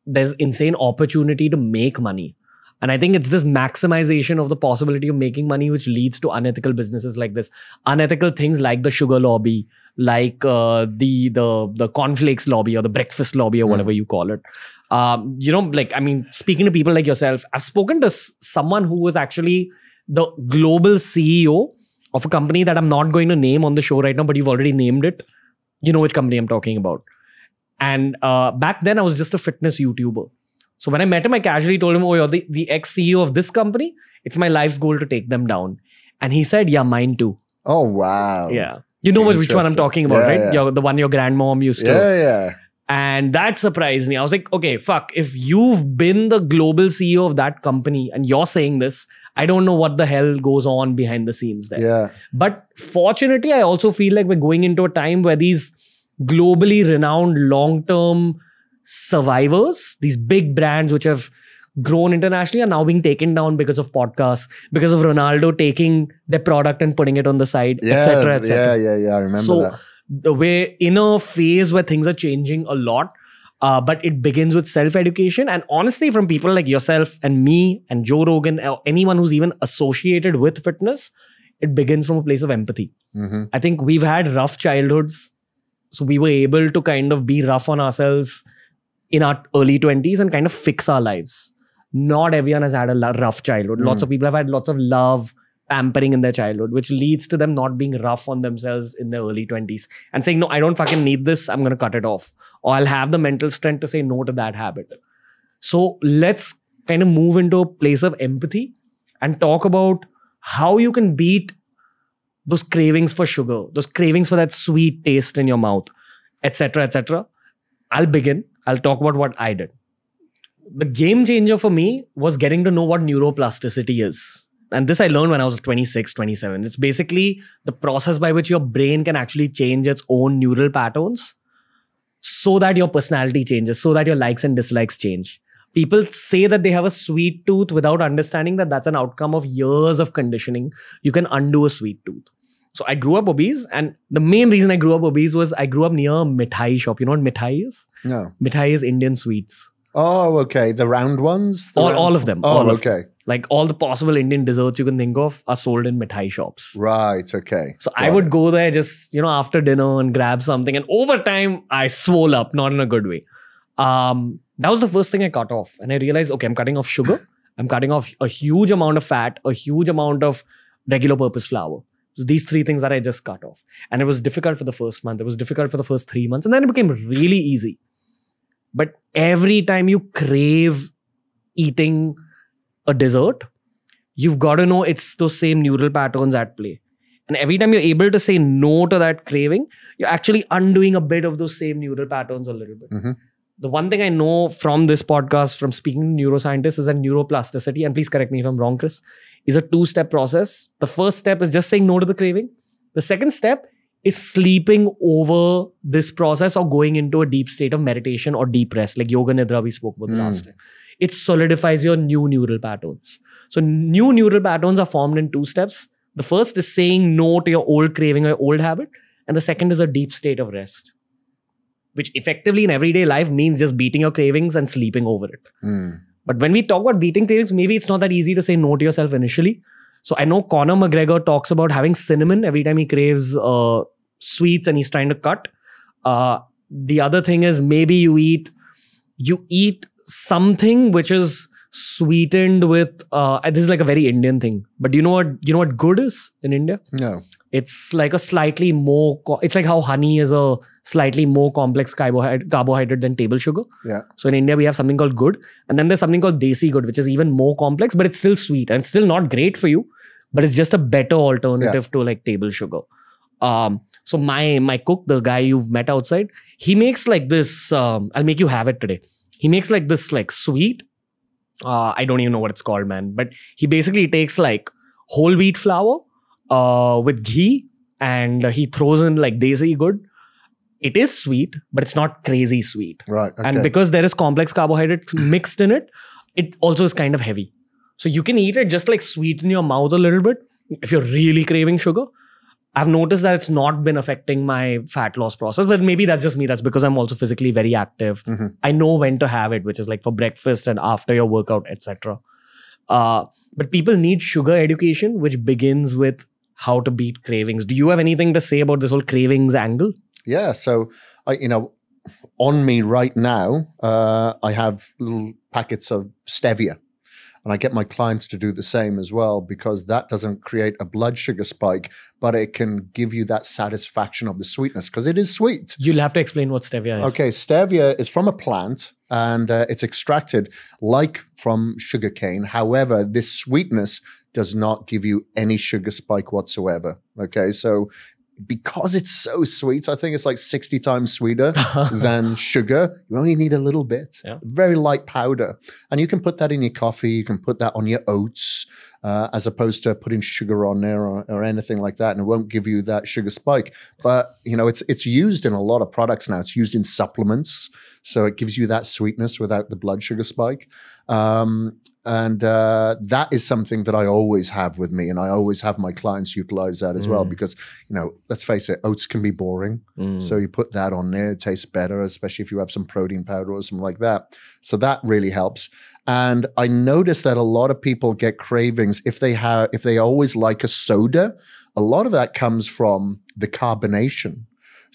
there's insane opportunity to make money. And I think it's this maximization of the possibility of making money which leads to unethical businesses like this. Unethical things like the sugar lobby, like the cornflakes lobby or the breakfast lobby or whatever you call it. Speaking to people like yourself, I've spoken to someone who was actually the global CEO of a company that I'm not going to name on the show right now, but you've already named it. You know which company I'm talking about. And back then I was just a fitness YouTuber. So when I met him, I casually told him, oh, you're the ex-CEO of this company. It's my life's goal to take them down. And he said, yeah, mine too. Oh, wow. Yeah. You know which one I'm talking about, right? Yeah. The one your grandmom used to. Yeah. And that surprised me. I was like, okay, fuck. If you've been the global CEO of that company and you're saying this, I don't know what the hell goes on behind the scenes there. Yeah. But fortunately, I also feel like we're going into a time where these globally renowned long-term survivors, these big brands which have grown internationally, are now being taken down because of podcasts, because of Ronaldo taking their product and putting it on the side, etc., etc. Yeah. I remember that. We're in a phase where things are changing a lot, but it begins with self-education. And honestly, from people like yourself and me and Joe Rogan, or anyone who's even associated with fitness, it begins from a place of empathy. I think we've had rough childhoods, so we were able to kind of be rough on ourselves in our early 20s and kind of fix our lives. Not everyone has had a rough childhood. Lots of people have had lots of love, pampering in their childhood, which leads to them not being rough on themselves in their early 20s and saying, no, I don't fucking need this. I'm going to cut it off. Or I'll have the mental strength to say no to that habit. So let's kind of move into a place of empathy and talk about how you can beat those cravings for sugar, those cravings for that sweet taste in your mouth, etc., etc. I'll begin. I'll talk about what I did. The game changer for me was getting to know what neuroplasticity is. And this I learned when I was 26, 27. It's basically the process by which your brain can actually change its own neural patterns so that your personality changes, so that your likes and dislikes change. People say that they have a sweet tooth without understanding that that's an outcome of years of conditioning. You can undo a sweet tooth. So I grew up obese, and the main reason I grew up obese was I grew up near a mithai shop. You know what mithai is? No. Mithai is Indian sweets. Oh, okay. The round ones? All of them. Oh, okay. Like all the possible Indian desserts you can think of are sold in mithai shops. Right, okay. So I would go there just, after dinner and grab something. And over time, I swole up, not in a good way. That was the first thing I cut off. And I realized, okay, I'm cutting off sugar. I'm cutting off a huge amount of fat, a huge amount of regular purpose flour. So these 3 things that I just cut off. And it was difficult for the first month. It was difficult for the first 3 months. And then it became really easy. But every time you crave eating a dessert, you've got to know it's those same neural patterns at play. And every time you're able to say no to that craving, you're actually undoing a bit of those same neural patterns a little bit. Mm-hmm. The one thing I know from this podcast, from speaking to neuroscientists, is that neuroplasticity, and please correct me if I'm wrong, Kris, is a 2-step process. The first step is just saying no to the craving. The second step is sleeping over this process or going into a deep state of meditation or deep rest, like yoga nidra we spoke about the last time. It solidifies your new neural patterns. So new neural patterns are formed in 2 steps. The first is saying no to your old craving or your old habit. And the second is a deep state of rest, which effectively in everyday life means just beating your cravings and sleeping over it. But when we talk about beating cravings, maybe it's not that easy to say no to yourself initially. So I know Conor McGregor talks about having cinnamon every time he craves sweets and he's trying to cut. The other thing is maybe you eat something which is sweetened with, this is like a very Indian thing, but do you know what good is in India? No. It's like a slightly more, it's like how honey is a slightly more complex carbohydrate than table sugar. Yeah. So in India, we have something called good. And then there's something called desi good, which is even more complex, but it's still sweet and it's still not great for you, but it's just a better alternative to like table sugar. So my cook, the guy you've met outside, he makes like this, I'll make you have it today. He makes like this like sweet, I don't even know what it's called, man. But he basically takes like whole wheat flour with ghee and he throws in like desi good. It is sweet, but it's not crazy sweet. Right. Okay. And because there is complex carbohydrates mixed in it, it also is kind of heavy. So you can eat it just like sweet in your mouth a little bit if you're really craving sugar. I've noticed that it's not been affecting my fat loss process, but maybe that's just me. That's because I'm also physically very active. I know when to have it, which is like for breakfast and after your workout, etc. But people need sugar education, which begins with how to beat cravings. Do you have anything to say about this whole cravings angle? Yeah. So, on me right now, I have little packets of stevia. And I get my clients to do the same as well, because that doesn't create a blood sugar spike, but it can give you that satisfaction of the sweetness because it is sweet. You'll have to explain what stevia is. Okay, stevia is from a plant and it's extracted like from sugarcane. However, this sweetness does not give you any sugar spike whatsoever. Okay, so because it's so sweet, I think it's like 60 times sweeter than sugar. You only need a little bit, very light powder. And you can put that in your coffee. You can put that on your oats as opposed to putting sugar on there or anything like that. And it won't give you that sugar spike. But, it's used in a lot of products now. It's used in supplements. So it gives you that sweetness without the blood sugar spike. And that is something that I always have with me. And I always have my clients utilize that as well because, let's face it, oats can be boring. So you put that on there, it tastes better, especially if you have some protein powder or something like that. So that really helps. And I noticed that a lot of people get cravings if they always like a soda. A lot of that comes from the carbonation.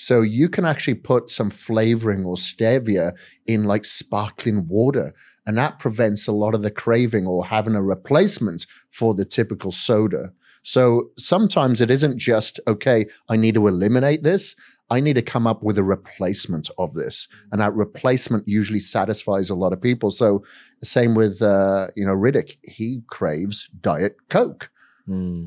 So you can actually put some flavoring or stevia in like sparkling water, and that prevents a lot of the craving or having a replacement for the typical soda. So sometimes it isn't just, okay, I need to eliminate this. I need to come up with a replacement of this. And that replacement usually satisfies a lot of people. So same with, Hrithik, he craves Diet Coke.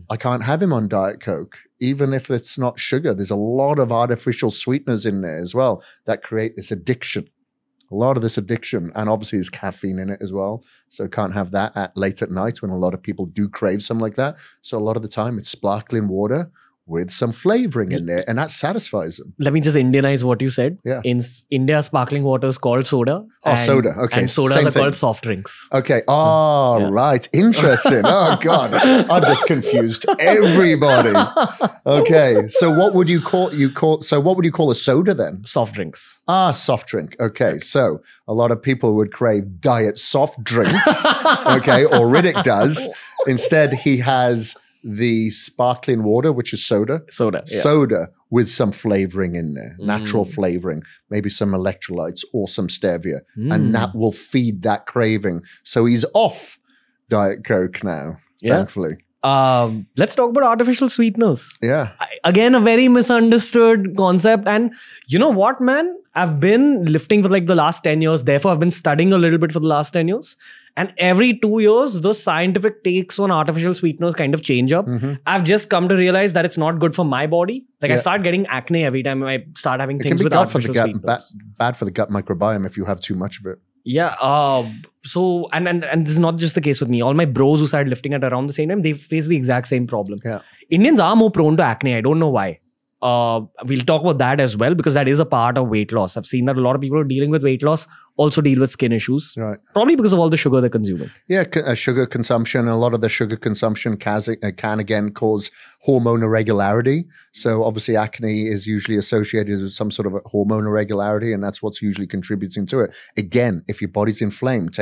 I can't have him on Diet Coke. Even if it's not sugar, there's a lot of artificial sweeteners in there as well that create this addiction. A lot of this addiction. And obviously there's caffeine in it as well. So can't have that late at night when a lot of people do crave something like that. So a lot of the time it's sparkling water with some flavoring in there, and that satisfies them. Let me just Indianize what you said. Yeah. In India, sparkling water is called soda. Oh, soda. Okay. And sodas Same are thing. called soft drinks. Okay. Oh, right. Interesting. Oh, God. I've just confused everybody. Okay. So what would you call a soda then? Soft drinks. Ah, soft drink. Okay. So a lot of people would crave diet soft drinks. Okay. Or Hrithik does. Instead, he has the sparkling water, which is soda. Soda. Yeah. Soda with some flavoring in there, natural flavoring, maybe some electrolytes or some stevia. And that will feed that craving. So he's off Diet Coke now, thankfully. Let's talk about artificial sweeteners. Yeah. Again, a very misunderstood concept. And you know what, man? I've been lifting for like the last 10 years. Therefore, I've been studying a little bit for the last 10 years. And every 2 years, the scientific takes on artificial sweeteners kind of change up. I've just come to realize that it's not good for my body. Like I start getting acne every time I start having things with artificial sweeteners. Bad for the gut microbiome if you have too much of it. Yeah. So, and this is not just the case with me. All my bros who started lifting at around the same time, they face the exact same problem. Yeah. Indians are more prone to acne. I don't know why. We'll talk about that as well because that is a part of weight loss. I've seen that a lot of people who are dealing with weight loss also deal with skin issues. Right. Probably because of all the sugar they're consuming. Yeah, sugar consumption. A lot of the sugar consumption can again cause hormone irregularity. So obviously acne is usually associated with some sort of a hormone irregularity, and that's what's usually contributing to it. Again, if your body's inflamed,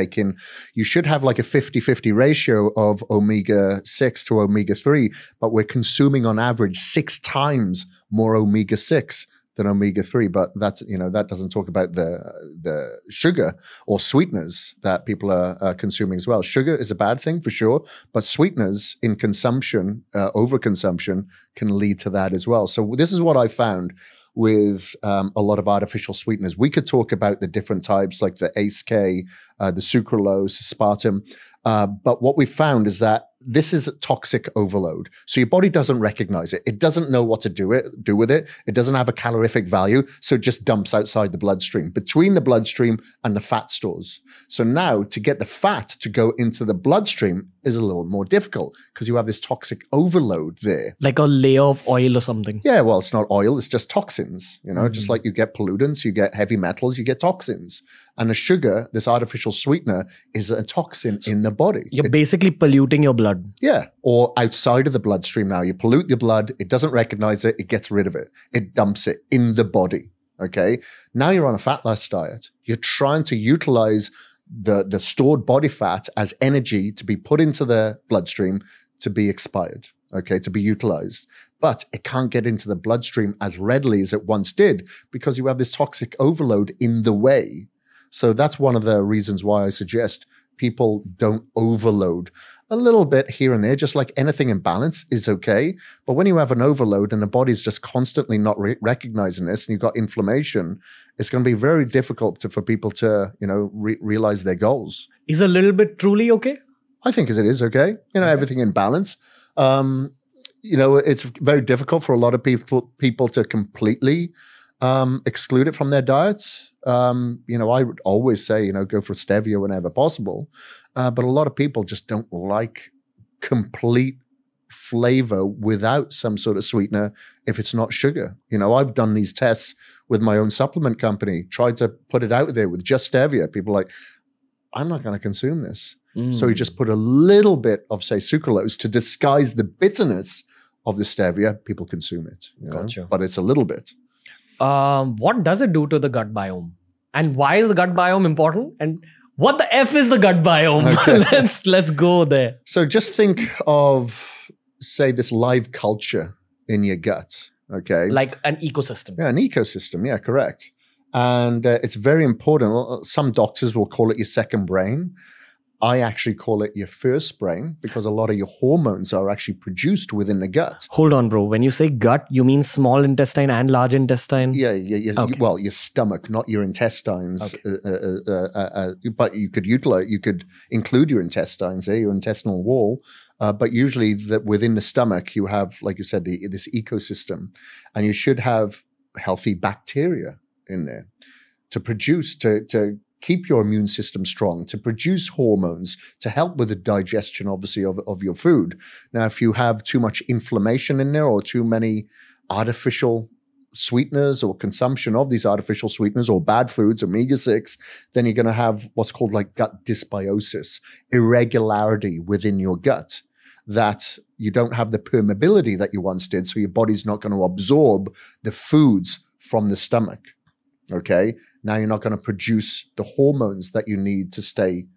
you should have like a 50-50 ratio of omega-6 to omega-3, but we're consuming on average 6 times more omega-6 than omega-3, but that doesn't talk about the sugar or sweeteners that people are consuming as well. Sugar is a bad thing for sure, but sweeteners in consumption, overconsumption, can lead to that as well. So this is what I found with a lot of artificial sweeteners. We could talk about the different types like the ACE-K, the sucralose, aspartame, but what we found is that this is toxic overload. So your body doesn't recognize it. It doesn't know what to do with it. It doesn't have a calorific value. So it just dumps outside the bloodstream, between the bloodstream and the fat stores. So now to get the fat to go into the bloodstream is a little more difficult because you have this toxic overload there. Like a layer of oil or something. Yeah, well, it's not oil. It's just toxins. Just like you get pollutants, you get heavy metals, you get toxins. And the sugar, this artificial sweetener, is a toxin in the body. You're basically polluting your blood. Yeah, or outside of the bloodstream now. You pollute the blood, it doesn't recognize it, it gets rid of it. It dumps it in the body, okay? Now you're on a fat loss diet. You're trying to utilize the stored body fat as energy to be put into the bloodstream to be expired, okay, to be utilized. But it can't get into the bloodstream as readily as it once did because you have this toxic overload in the way. So that's one of the reasons why I suggest people don't overload. A little bit here and there, just like anything in balance is okay. But when you have an overload and the body's just constantly not recognizing this and you've got inflammation, it's going to be very difficult for people to, realize their goals. Is a little bit truly okay? I think it is okay. Everything in balance. It's very difficult for a lot of people to completely exclude it from their diets. I would always say, go for stevia whenever possible. But a lot of people just don't like complete flavor without some sort of sweetener if it's not sugar. I've done these tests with my own supplement company, tried to put it out there with just stevia. People are like, I'm not going to consume this. So you just put a little bit of, say, sucralose to disguise the bitterness of the stevia. People consume it, Gotcha. But it's a little bit. What does it do to the gut biome? And why is the gut biome important? And what the F is the gut biome? Okay. Let's go there. So just think of, say, this live culture in your gut, okay? Like an ecosystem. Yeah, an ecosystem. Yeah, correct. And it's very important. Some doctors will call it your second brain. I actually call it your first brain because a lot of your hormones are actually produced within the gut. Hold on, bro. When you say gut, you mean small intestine and large intestine? Yeah. Okay. Well, your stomach, not your intestines. Okay. But you could include your intestines, your intestinal wall. But usually within the stomach, you have, like you said, this ecosystem. And you should have healthy bacteria in there to produce, to keep your immune system strong, to produce hormones, to help with the digestion, obviously, of your food. Now, if you have too much inflammation in there or too many artificial sweeteners or consumption of these artificial sweeteners or bad foods, omega-6, then you're going to have what's called like gut dysbiosis, irregularity within your gut, that you don't have the permeability that you once did. So your body's not going to absorb the foods from the stomach. Okay. Now you're not going to produce the hormones that you need to stay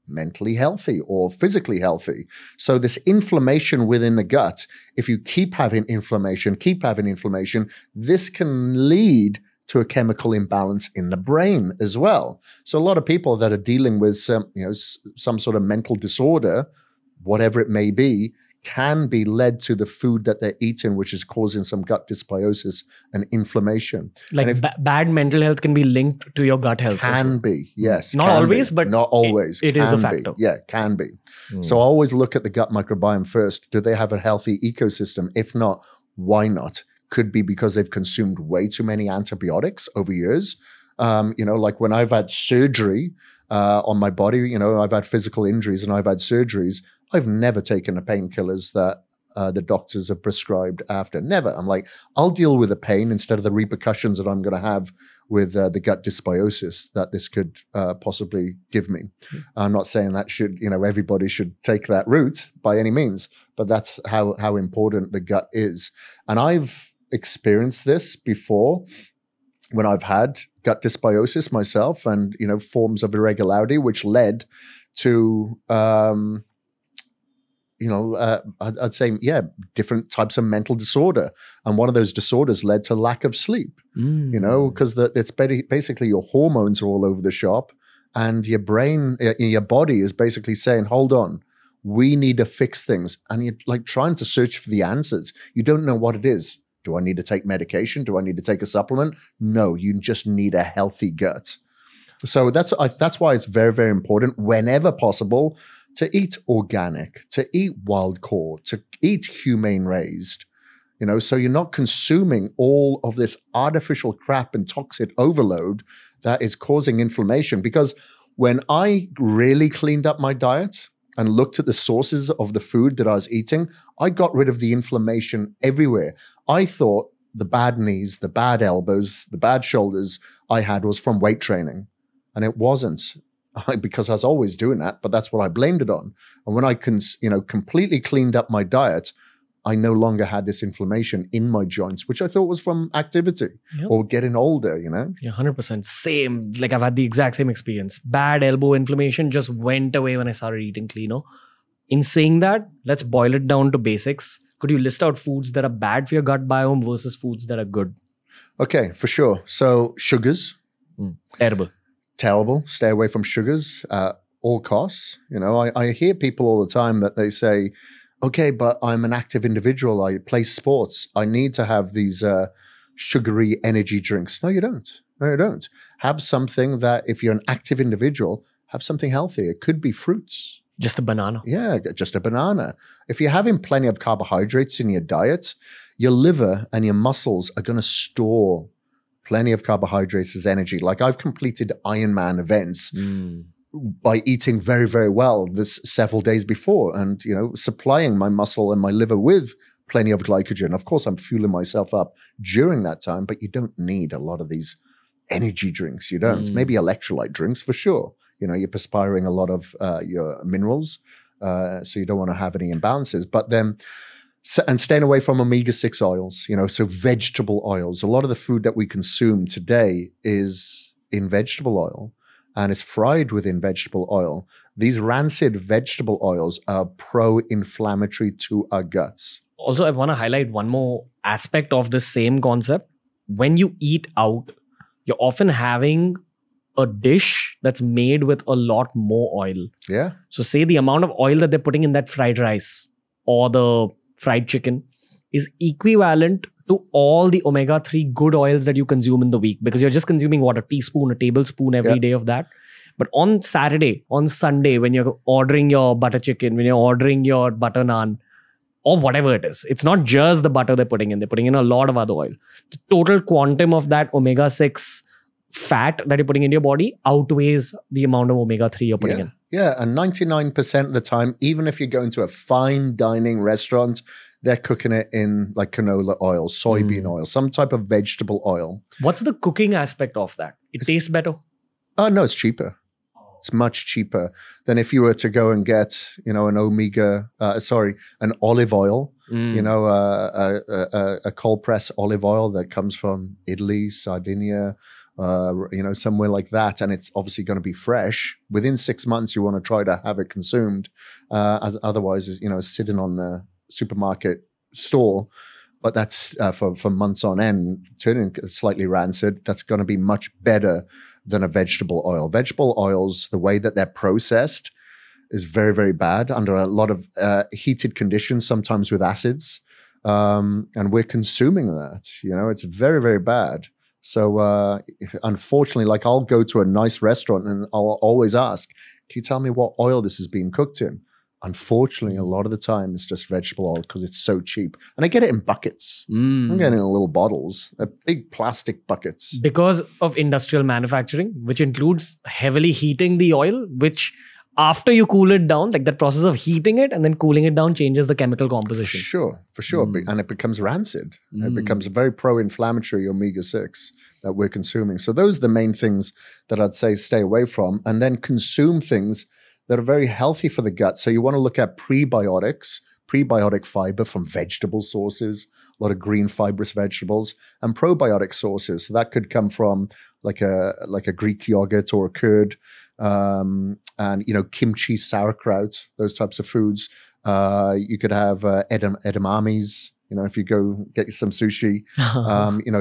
mentally healthy or physically healthy. So this inflammation within the gut, if you keep having inflammation, this can lead to a chemical imbalance in the brain as well. So a lot of people that are dealing with some sort of mental disorder, whatever it may be, can be led to the food that they're eating, which is causing some gut dysbiosis and inflammation. Like bad mental health can be linked to your gut health. Can be, yes. Not always, but not always. It is a factor. Yeah, can be. So I always look at the gut microbiome first. Do they have a healthy ecosystem? If not, why not? Could be because they've consumed way too many antibiotics over years. Like when I've had surgery on my body, I've had physical injuries and I've had surgeries. I've never taken the painkillers that the doctors have prescribed after. Never. I'm like, I'll deal with the pain instead of the repercussions that I'm going to have with the gut dysbiosis that this could possibly give me. I'm not saying that everybody should take that route by any means, but that's how important the gut is. And I've experienced this before when I've had gut dysbiosis myself and, forms of irregularity, which led to, I'd say, different types of mental disorder. And one of those disorders led to lack of sleep, because it's basically your hormones are all over the shop and your brain, your body is basically saying, hold on, we need to fix things. And you're like trying to search for the answers. You don't know what it is. Do I need to take medication? Do I need to take a supplement? No, you just need a healthy gut. So that's why it's very, very important whenever possible to eat organic, to eat wild caught, to eat humane raised, so you're not consuming all of this artificial crap and toxic overload that is causing inflammation. Because when I really cleaned up my diet and looked at the sources of the food that I was eating, I got rid of the inflammation everywhere. I thought the bad knees, the bad elbows, the bad shoulders I had was from weight training. And it wasn't, because I was always doing that, but that's what I blamed it on. And when I completely cleaned up my diet, I no longer had this inflammation in my joints, which I thought was from activity or getting older, Yeah, 100%. Same. Like I've had the exact same experience. Bad elbow inflammation just went away when I started eating cleaner. In saying that, let's boil it down to basics. Could you list out foods that are bad for your gut biome versus foods that are good? Okay, for sure. So sugars. Terrible. Stay away from sugars at all costs. I hear people all the time that they say, okay, but I'm an active individual. I play sports. I need to have these sugary energy drinks. No, you don't. Have something that, if you're an active individual, have something healthy. It could be fruits. Just a banana. Yeah, just a banana. If you're having plenty of carbohydrates in your diet, your liver and your muscles are going to store plenty of carbohydrates as energy. Like I've completed Ironman events by eating very, very well this several days before and, supplying my muscle and my liver with plenty of glycogen. Of course, I'm fueling myself up during that time, but you don't need a lot of these energy drinks. You don't. Maybe electrolyte drinks for sure. You're perspiring a lot of your minerals, so you don't want to have any imbalances. But then, and staying away from omega-6 oils, so vegetable oils. A lot of the food that we consume today is in vegetable oil and it's fried within vegetable oil. These rancid vegetable oils are pro-inflammatory to our guts. Also, I want to highlight one more aspect of the same concept. When you eat out, you're often having a dish that's made with a lot more oil. Yeah. So say the amount of oil that they're putting in that fried rice or the fried chicken is equivalent to all the omega-3 good oils that you consume in the week, because you're just consuming a teaspoon, a tablespoon every day of that. But on Saturday, on Sunday, when you're ordering your butter chicken, when you're ordering your butter naan, or whatever it is, it's not just the butter they're putting in a lot of other oil. The total quantum of that omega-6 fat that you're putting into your body outweighs the amount of omega-3 you're putting in. Yeah, and 99% of the time, even if you go into a fine dining restaurant, they're cooking it in like canola oil, soybean oil, some type of vegetable oil. What's the cooking aspect of that? It tastes better? Oh, no, it's cheaper. It's much cheaper than if you were to go and get, an olive oil, a cold press olive oil that comes from Italy, Sardinia, somewhere like that. And it's obviously going to be fresh. Within 6 months, you want to try to have it consumed. Otherwise, it's sitting on the supermarket store, but that's for months on end, turning slightly rancid. That's going to be much better than a vegetable oil. Vegetable oils, the way that they're processed is very, very bad under a lot of heated conditions, sometimes with acids. And we're consuming that, it's very, very bad. So unfortunately, like I'll go to a nice restaurant and I'll always ask, can you tell me what oil this is being cooked in? Unfortunately, a lot of the time it's just vegetable oil because it's so cheap. And I get it in buckets. I'm getting it in little bottles, big plastic buckets. Because of industrial manufacturing, which includes heavily heating the oil, which after you cool it down, like that process of heating it and then cooling it down changes the chemical composition. For sure. And it becomes rancid. It becomes a very pro-inflammatory omega-6 that we're consuming. So those are the main things that I'd say stay away from. And then consume things that are very healthy for the gut. So you want to look at prebiotic fiber from vegetable sources, a lot of green fibrous vegetables, and probiotic sources. So that could come from like a Greek yogurt or a curd, and kimchi, sauerkraut, those types of foods. You could have edamames. If you go get some sushi,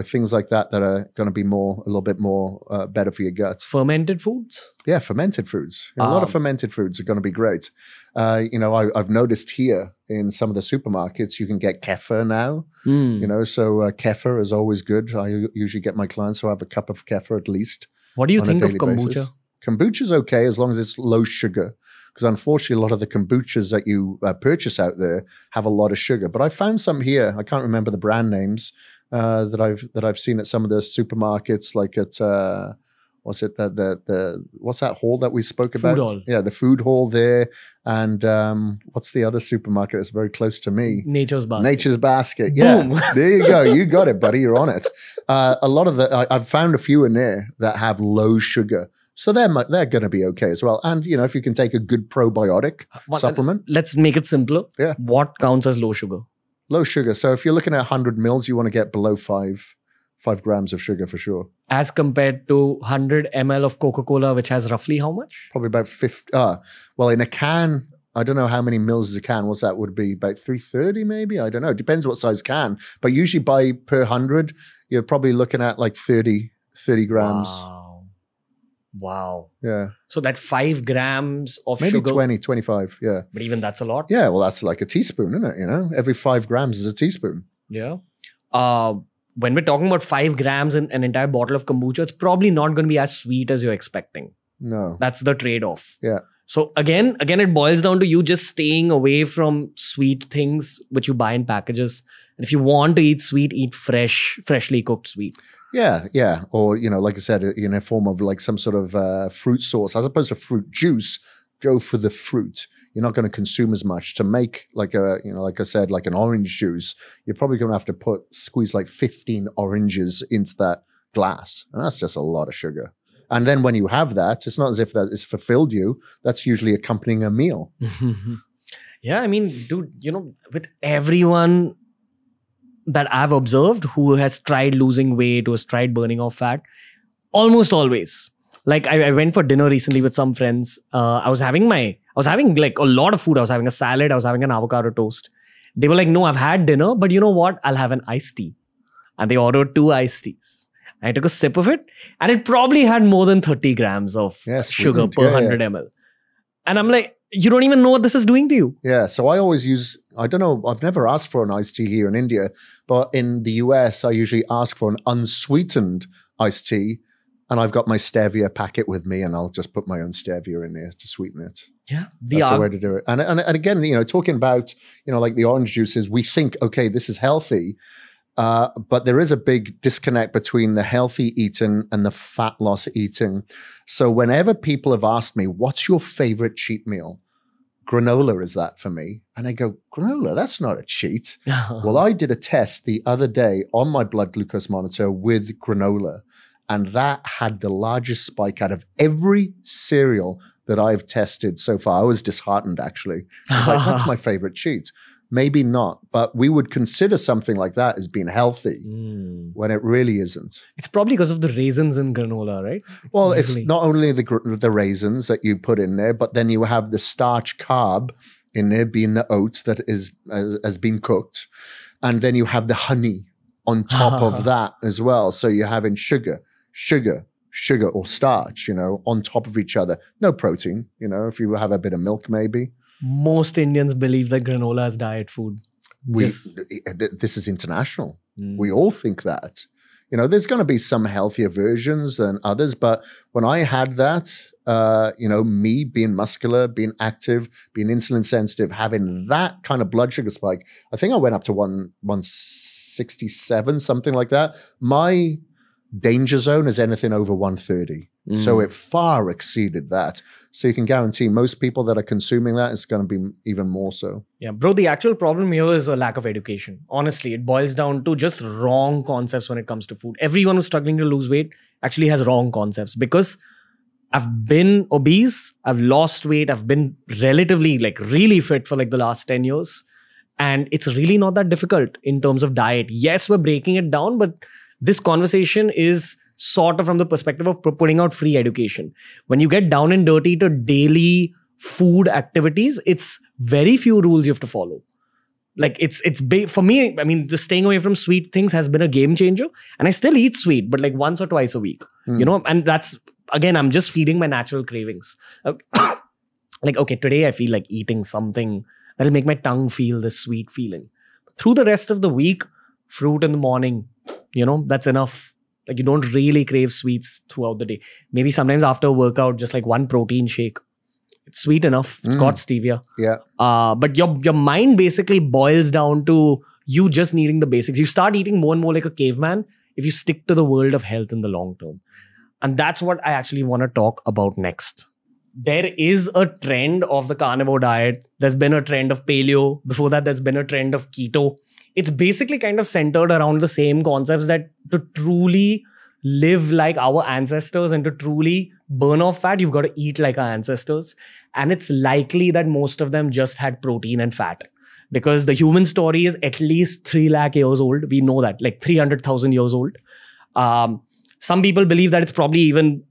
things like that are going to be a little bit more better for your gut. Fermented foods? Yeah, fermented foods. A lot of fermented foods are going to be great. I've noticed here in some of the supermarkets, you can get kefir now. So kefir is always good. I usually get my clients to have a cup of kefir at least. What do you think of kombucha? Basis. Kombucha is okay as long as it's low sugar. Because unfortunately, a lot of the kombuchas that you purchase out there have a lot of sugar. But I found some here. I can't remember the brand names that I've seen at some of the supermarkets, like at what's that hall that we spoke about? Food hall. Yeah, the food hall there. And what's the other supermarket that's very close to me? Nature's Basket. Nature's Basket. Yeah, Boom. There you go. You got it, buddy. You're on it. A lot of I've found a few in there that have low sugar. So they're going to be okay as well. And, if you can take a good probiotic supplement. Let's make it simpler. Yeah. What counts as low sugar? Low sugar. So if you're looking at 100 mils, you want to get below 5 grams of sugar for sure. As compared to 100 ml of Coca-Cola, which has roughly how much? Probably about 50. Well, in a can, I don't know how many mils is a can. What's that? Would be about 330 maybe? I don't know. Depends what size can. But usually per 100, you're probably looking at like 30 grams. Wow. Yeah. So that 5 grams of maybe sugar. Maybe 20, 25. Yeah. But even that's a lot. Yeah. Well, that's like a teaspoon, isn't it? Every 5 grams is a teaspoon. Yeah. When we're talking about 5 grams in an entire bottle of kombucha, it's probably not going to be as sweet as you're expecting. No. That's the trade-off. Yeah. So again, it boils down to you just staying away from sweet things which you buy in packages. And if you want to eat sweet, eat freshly cooked sweet. Yeah. Or, like I said, in a form of like some sort of fruit sauce, as opposed to fruit juice, go for the fruit. You're not going to consume as much. To make like like I said, like an orange juice, you're probably going to have to squeeze like 15 oranges into that glass. And that's just a lot of sugar. And then when you have that, it's not as if that it's fulfilled you. That's usually accompanying a meal. Yeah, I mean, dude, with everyone that I've observed who has tried losing weight, who has tried burning off fat, almost always. Like I went for dinner recently with some friends. I was having like a lot of food. I was having a salad. I was having an avocado toast. They were like, no, I've had dinner, but you know what? I'll have an iced tea. And they ordered 2 iced teas. I took a sip of it and it probably had more than 30 grams of sugar per 100 ml. And I'm like, you don't even know what this is doing to you. Yeah. So I always use, I don't know, I've never asked for an iced tea here in India, but in the US, I usually ask for an unsweetened iced tea. And I've got my stevia packet with me and I'll just put my own stevia in there to sweeten it. Yeah. That's the way to do it. And again, talking about, like the orange juices, we think, okay, this is healthy. But there is a big disconnect between the healthy eating and the fat loss eating. So whenever people have asked me, what's your favorite cheat meal? Granola is that for me. And I go, granola, that's not a cheat. Well, I did a test the other day on my blood glucose monitor with granola, and that had the largest spike out of every cereal that I've tested so far. I was disheartened, actually. I was like, that's my favorite cheat. Maybe not, but we would consider something like that as being healthy when it really isn't. It's probably because of the raisins in granola, right? Well, it's not only the raisins that you put in there, but then you have the starch carb in there being the oats that has been cooked. And then you have the honey on top of that as well. So you're having sugar or starch, on top of each other. No protein, if you have a bit of milk maybe. Most Indians believe that granola is diet food. This is international. We all think that. There's going to be some healthier versions than others, but when I had that, me being muscular, being active, being insulin sensitive, having that kind of blood sugar spike, I think I went up to 167, something like that. My danger zone is anything over 130. So it far exceeded that. So you can guarantee most people that are consuming that is going to be even more so. Yeah, bro, the actual problem here is a lack of education. Honestly, it boils down to just wrong concepts when it comes to food. Everyone who's struggling to lose weight actually has wrong concepts, because I've been obese, I've lost weight, I've been relatively really fit for the last 10 years. And it's really not that difficult in terms of diet. Yes, we're breaking it down, but this conversation is sort of from the perspective of putting out free education. When you get down and dirty to daily food activities, it's very few rules you have to follow. It's big for me. I mean, just staying away from sweet things has been a game changer. And I still eat sweet, but once or twice a week, and that's, again, I'm just feeding my natural cravings. Okay, today I feel like eating something that'll make my tongue feel this sweet feeling. Through the rest of the week, fruit in the morning, that's enough. You don't really crave sweets throughout the day. Maybe sometimes after a workout, just one protein shake. It's sweet enough. It's got stevia. Yeah. But your mind basically boils down to you just needing the basics. You start eating more and more like a caveman if you stick to the world of health in the long term. And that's what I actually want to talk about next. There is a trend of the carnivore diet. There's been a trend of paleo. Before that, there's been a trend of keto. It's basically kind of centered around the same concepts, that to truly live like our ancestors and to truly burn off fat, you've got to eat like our ancestors. And it's likely that most of them just had protein and fat, because the human story is at least 3 lakh years old. We know that, 300,000 years old. Some people believe that it's probably even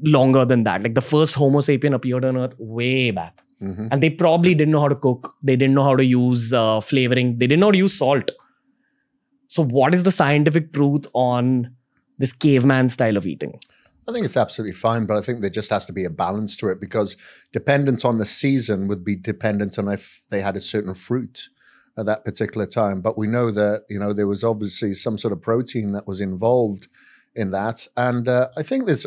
longer than that. The first Homo sapien appeared on Earth way back. And they probably didn't know how to cook. They didn't know how to use flavoring. They didn't know how to use salt. So what is the scientific truth on this caveman style of eating? I think it's absolutely fine, but I think there just has to be a balance to it, because dependent on the season would be dependent on if they had a certain fruit at that particular time. But we know that, there was obviously some sort of protein that was involved in that. And I think there's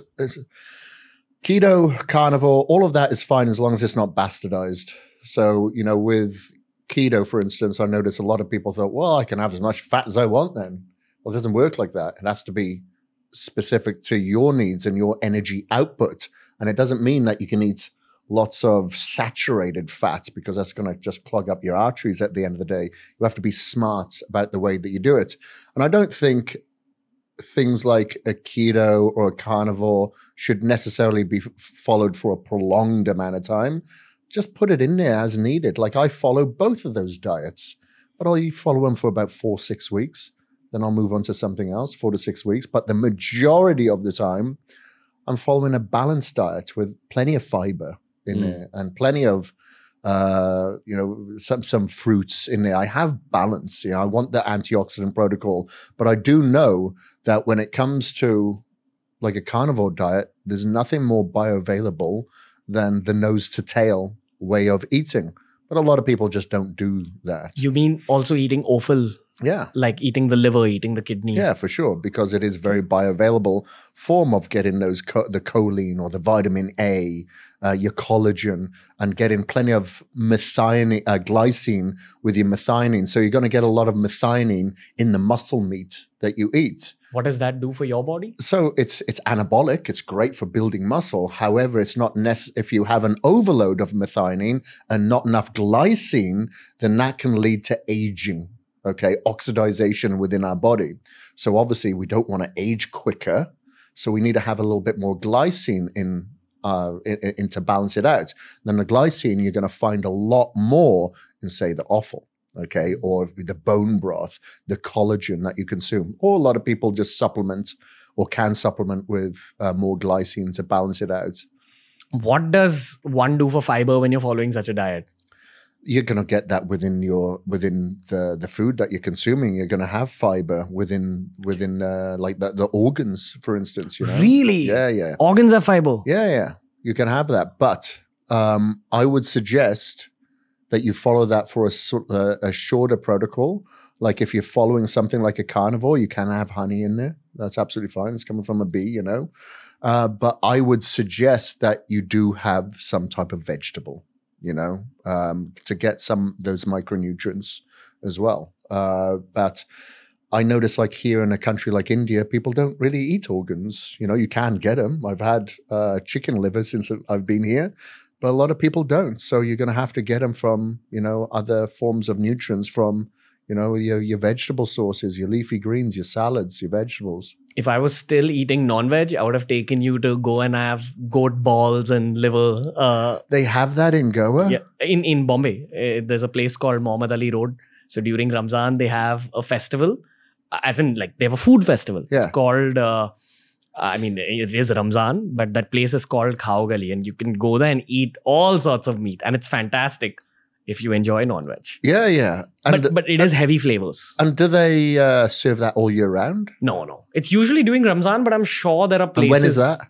keto, carnivore, all of that is fine as long as it's not bastardized. So, with keto, for instance, I noticed a lot of people thought, well, I can have as much fat as I want then. Well, it doesn't work like that. It has to be specific to your needs and your energy output. And it doesn't mean that you can eat lots of saturated fats, because that's going to just clog up your arteries at the end of the day. You have to be smart about the way that you do it. And I don't think things like a keto or a carnivore should necessarily be followed for a prolonged amount of time. Just put it in there as needed. I follow both of those diets, but I'll follow them for about 4-6 weeks. Then I'll move on to something else, 4 to 6 weeks. But the majority of the time, I'm following a balanced diet with plenty of fiber in there and plenty of some fruits in there. I have balance. I want the antioxidant protocol, but I do know that when it comes to a carnivore diet, there's nothing more bioavailable than the nose to tail way of eating. But a lot of people just don't do that. You mean also eating offal Yeah. Like eating the liver, eating the kidney. Yeah, for sure, because it is very bioavailable form of getting those the choline or the vitamin A, your collagen, and getting plenty of glycine with your methionine. So you're going to get a lot of methionine in the muscle meat that you eat. What does that do for your body? So it's anabolic. It's great for building muscle. However, it's not necessary. If you have an overload of methionine and not enough glycine, then that can lead to aging. Okay, oxidization within our body. So obviously we don't want to age quicker. So we need to have a little bit more glycine in to balance it out. Then the glycine, you're going to find a lot more in, say, the offal, okay, or the bone broth, the collagen that you consume. Or a lot of people just supplement or can supplement with more glycine to balance it out. What does one do for fiber when you're following such a diet? You're going to get that within the food that you're consuming. You're going to have fiber within like the organs, for instance. You know? Really? Yeah. Organs have fiber? Yeah. You can have that. But I would suggest that you follow that for a shorter protocol. Like if you're following something like a carnivore, you can have honey in there. That's absolutely fine. It's coming from a bee, you know. But I would suggest that you do have some type of vegetable, you know, to get those micronutrients as well. But I notice like here in a country like India, people don't really eat organs. You know, you can get them. I've had chicken liver since I've been here, but a lot of people don't. So you're going to have to get them from, you know, other forms of nutrients from, you know, your vegetable sources, your leafy greens, your salads, your vegetables. If I was still eating non-veg, I would have taken you to go and have goat balls and liver. They have that in Goa? Yeah, in Bombay. There's a place called Mohammad Ali Road. So during Ramzan, they have a festival. As in, like, they have a food festival. Yeah. It's called, I mean, it is Ramzan, but that place is called Khao Gali. And you can go there and eat all sorts of meat. And it's fantastic if you enjoy non-veg. Yeah. And, but it is heavy flavors. And do they serve that all year round? No. It's usually during Ramzan, but I'm sure there are places. And when is that?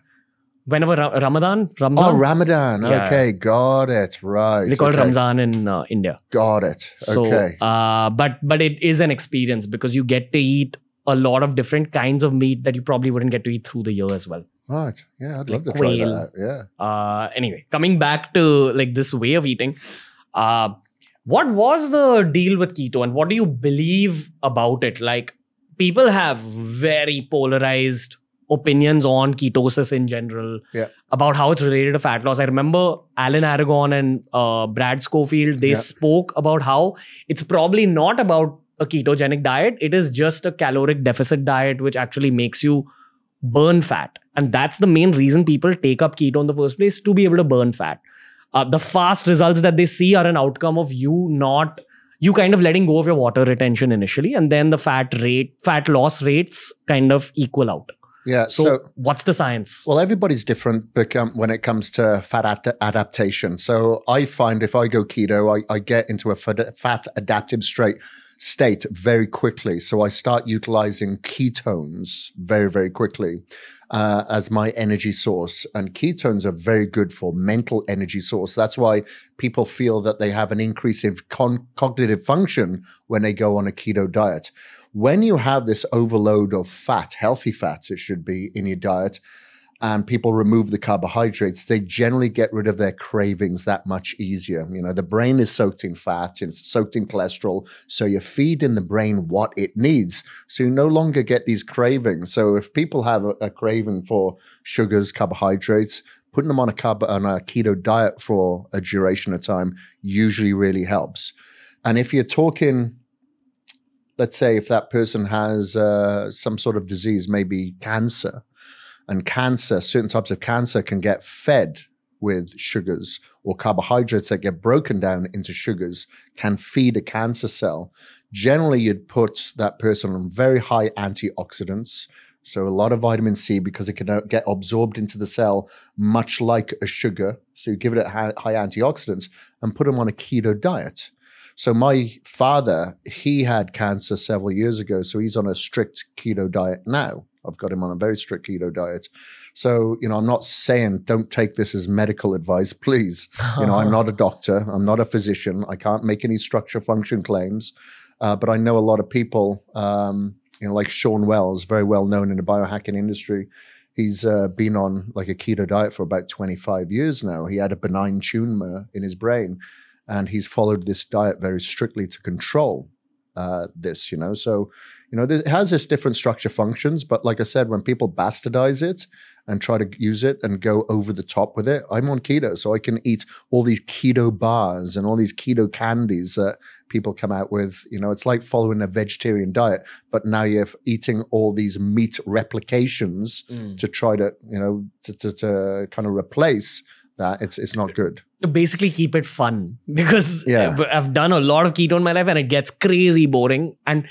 Whenever Ramadan. Oh, Ramadan. Yeah. Okay, got it. Right. They call it Ramzan in India. Got it. Okay. So, but it is an experience because you get to eat a lot of different kinds of meat that you probably wouldn't get to eat through the year as well. Right. Yeah, I'd like love to quail. try that. Yeah. Anyway, coming back to like this way of eating, what was the deal with keto and what do you believe about it? Like, people have very polarized opinions on ketosis in general, about how it's related to fat loss. I remember Alan Aragon and Brad Schofield, they spoke about how it's probably not about a ketogenic diet. It is just a caloric deficit diet, which actually makes you burn fat. And that's the main reason people take up keto in the first place, to be able to burn fat. The fast results that they see are an outcome of you kind of letting go of your water retention initially, and then the fat loss rates kind of equal out. Yeah. So what's the science? Well, everybody's different when it comes to fat adaptation. So I find if I go keto, I get into a fat adaptive state very quickly. So I start utilizing ketones very, very quickly as my energy source. And ketones are very good for mental energy source. That's why people feel that they have an increase in cognitive function when they go on a keto diet. When you have this overload of fat, healthy fats it should be in your diet, and people remove the carbohydrates, they generally get rid of their cravings that much easier. You know, the brain is soaked in fat, it's soaked in cholesterol, so you feed in the brain what it needs. So you no longer get these cravings. So if people have a craving for sugars, carbohydrates, putting them on a keto diet for a duration of time usually really helps. And if you're talking, let's say if that person has some sort of disease, maybe cancer, and certain types of cancer can get fed with sugars, or carbohydrates that get broken down into sugars can feed a cancer cell. Generally, you'd put that person on very high antioxidants. So a lot of vitamin C, because it can get absorbed into the cell, much like a sugar. So you give it high antioxidants and put them on a keto diet. So my father, he had cancer several years ago, so he's on a strict keto diet now. I've got him on a very strict keto diet. So, you know, I'm not saying don't take this as medical advice, please. You know, I'm not a doctor. I'm not a physician. I can't make any structure function claims. But I know a lot of people, like Sean Wells, very well known in the biohacking industry. He's been on like a keto diet for about 25 years now. He had a benign tumor in his brain, and he's followed this diet very strictly to control this, So, it has this different structure functions, but like I said, when people bastardize it and try to use it and go over the top with it, I'm on keto, so I can eat all these keto bars and all these keto candies that people come out with. It's like following a vegetarian diet, but now you're eating all these meat replications to try to, to kind of replace that. It's not good. To basically keep it fun, because I've done a lot of keto in my life and it gets crazy boring. And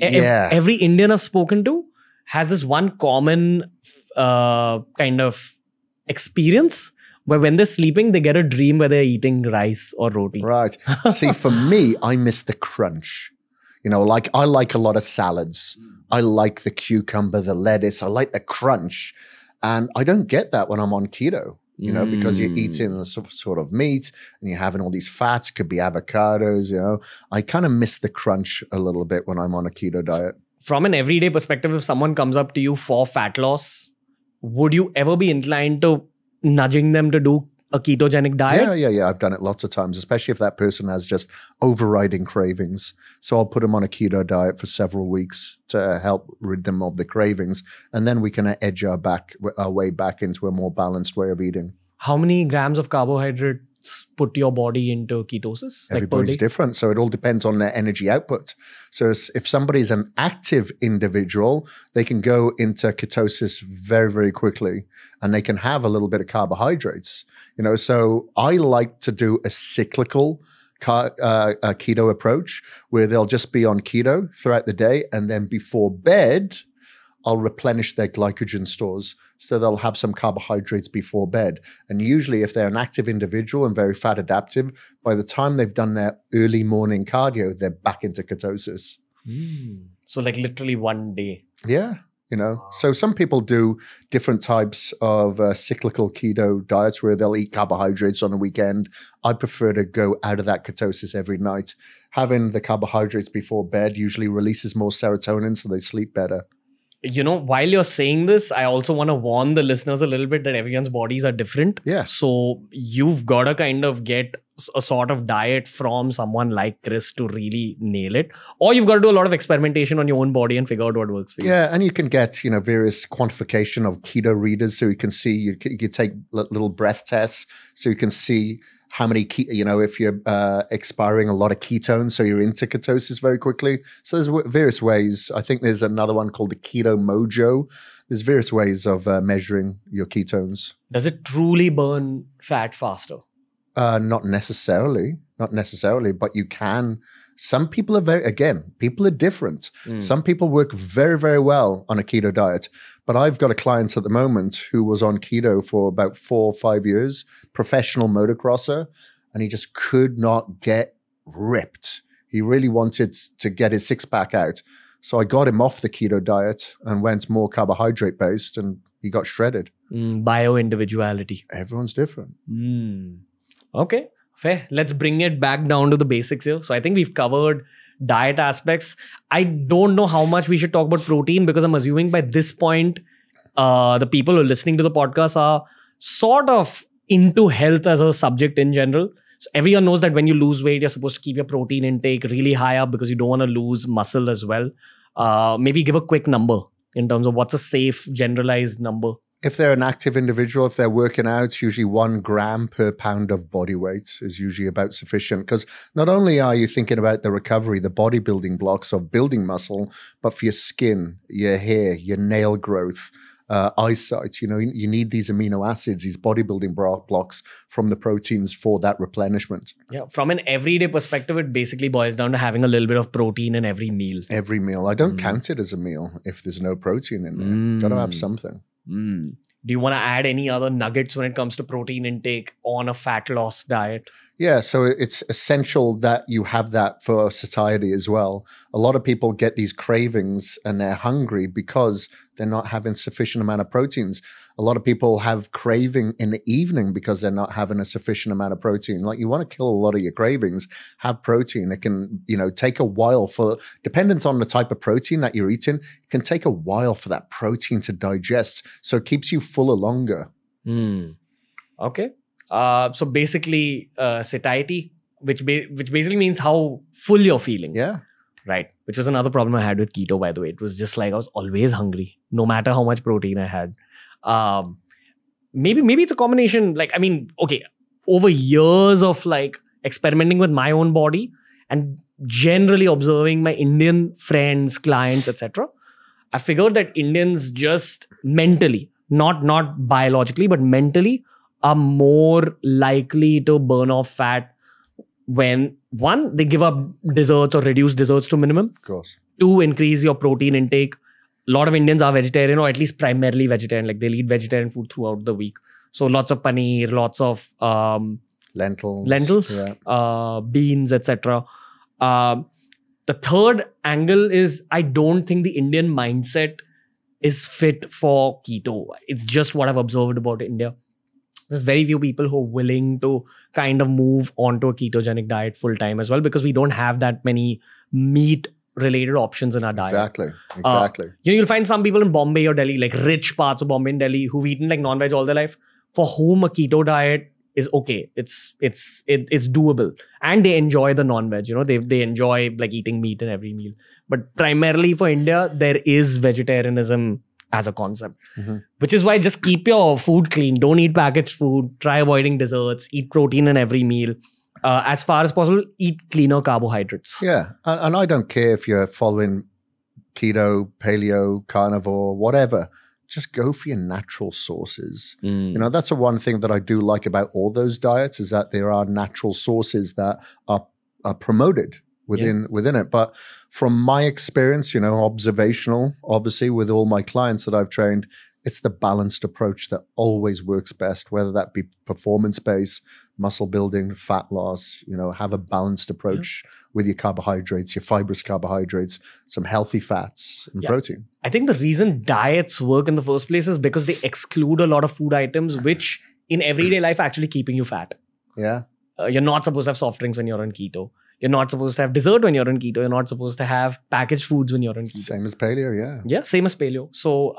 every Indian I've spoken to has this one common kind of experience where when they're sleeping, they get a dream where they're eating rice or roti. Right. See, for me, I miss the crunch. Like I like a lot of salads. I like the cucumber, the lettuce. I like the crunch. And I don't get that when I'm on keto. Because you're eating sort of meat and you're having all these fats, could be avocados, I kind of miss the crunch a little bit when I'm on a keto diet. From an everyday perspective, if someone comes up to you for fat loss, would you ever be inclined to nudging them to do a ketogenic diet? Yeah. I've done it lots of times, especially if that person has just overriding cravings. So I'll put them on a keto diet for several weeks to help rid them of the cravings. And then we can edge our way back into a more balanced way of eating. How many grams of carbohydrates put your body into ketosis? Everybody's different. So it all depends on their energy output. So if somebody's an active individual, they can go into ketosis very, very quickly, and they can have a little bit of carbohydrates. So I like to do a cyclical keto approach where they'll just be on keto throughout the day, and then before bed, I'll replenish their glycogen stores. So they'll have some carbohydrates before bed. And usually if they're an active individual and very fat adaptive, by the time they've done their early morning cardio, they're back into ketosis. So like literally one day. Yeah. So some people do different types of cyclical keto diets where they'll eat carbohydrates on the weekend. I prefer to go out of that ketosis every night. Having the carbohydrates before bed usually releases more serotonin, so they sleep better. While you're saying this, I also want to warn the listeners a little bit that everyone's bodies are different. Yeah. So you've got to kind of get a sort of diet from someone like Kris to really nail it. Or you've got to do a lot of experimentation on your own body and figure out what works for you. Yeah, and you can get, various quantification of keto readers. So you can see, you can take little breath tests so you can see how many, if you're expiring a lot of ketones, so you're into ketosis very quickly. So there's various ways. I think there's another one called the Keto Mojo. There's various ways of measuring your ketones. Does it truly burn fat faster? Not necessarily, but you can. Some people are people are different. Some people work very, very well on a keto diet. But I've got a client at the moment who was on keto for about 4 or 5 years, professional motocrosser, and he just could not get ripped. He really wanted to get his six-pack out. So I got him off the keto diet and went more carbohydrate-based, and he got shredded. Bio-individuality. Everyone's different. Okay, fair. Let's bring it back down to the basics here. So I think we've covered diet aspects. I don't know how much we should talk about protein, because I'm assuming by this point, the people who are listening to the podcast are sort of into health as a subject in general. So everyone knows that when you lose weight, you're supposed to keep your protein intake really high up because you don't want to lose muscle as well. Maybe give a quick number in terms of what's a safe generalized number. If they're an active individual, if they're working out, usually 1 gram per pound of body weight is usually about sufficient. Because not only are you thinking about the recovery, the bodybuilding blocks of building muscle, but for your skin, your hair, your nail growth, eyesight, you need these amino acids, these bodybuilding blocks from the proteins for that replenishment. Yeah, from an everyday perspective, it basically boils down to having a little bit of protein in every meal. Every meal. I don't count it as a meal if there's no protein in there. Got to have something. Do you want to add any other nuggets when it comes to protein intake on a fat loss diet? Yeah, so it's essential that you have that for satiety as well. A lot of people get these cravings and they're hungry because they're not having sufficient amount of proteins. A lot of people have craving in the evening because they're not having a sufficient amount of protein. Like, you want to kill a lot of your cravings, have protein. It can, take a while for, dependent on the type of protein that you're eating, it can take a while for that protein to digest. So it keeps you fuller longer. Okay. So basically, satiety, which basically means how full you're feeling. Yeah. Right. Which was another problem I had with keto, by the way. It was just like I was always hungry, no matter how much protein I had. Maybe it's a combination. Okay, over years of experimenting with my own body and generally observing my Indian friends, clients, etc., I figured that Indians just mentally, not biologically, but mentally, are more likely to burn off fat when, one, they give up desserts or reduce desserts to minimum. Of course. Two, increase your protein intake. A lot of Indians are vegetarian, or at least primarily vegetarian. They'll eat vegetarian food throughout the week. So lots of paneer, lots of lentils, beans, etc. The third angle is, I don't think the Indian mindset is fit for keto. It's just what I've observed about India. There's very few people who are willing to kind of move onto a ketogenic diet full time as well, because we don't have that many meat related options in our diet. Exactly. You'll find some people in Bombay or Delhi, rich parts of Bombay and Delhi, who've eaten non-veg all their life, for whom a keto diet is okay. It's doable, and they enjoy the non-veg. They enjoy eating meat in every meal. But primarily for India, there is vegetarianism as a concept, which is why just keep your food clean. Don't eat packaged food. Try avoiding desserts. Eat protein in every meal. As far as possible, eat cleaner carbohydrates. Yeah, and I don't care if you're following keto, paleo, carnivore, whatever. Just go for your natural sources. That's the one thing that I do like about all those diets, is that there are natural sources that are promoted within it. But from my experience, observational, obviously, with all my clients that I've trained, it's the balanced approach that always works best, whether that be performance-based, muscle building, fat loss. Have a balanced approach with your carbohydrates, your fibrous carbohydrates, some healthy fats and protein. I think the reason diets work in the first place is because they exclude a lot of food items which in everyday life are actually keeping you fat. Yeah. You're not supposed to have soft drinks when you're on keto. You're not supposed to have dessert when you're on keto. You're not supposed to have packaged foods when you're on keto. Same as paleo, yeah. Yeah, same as paleo. So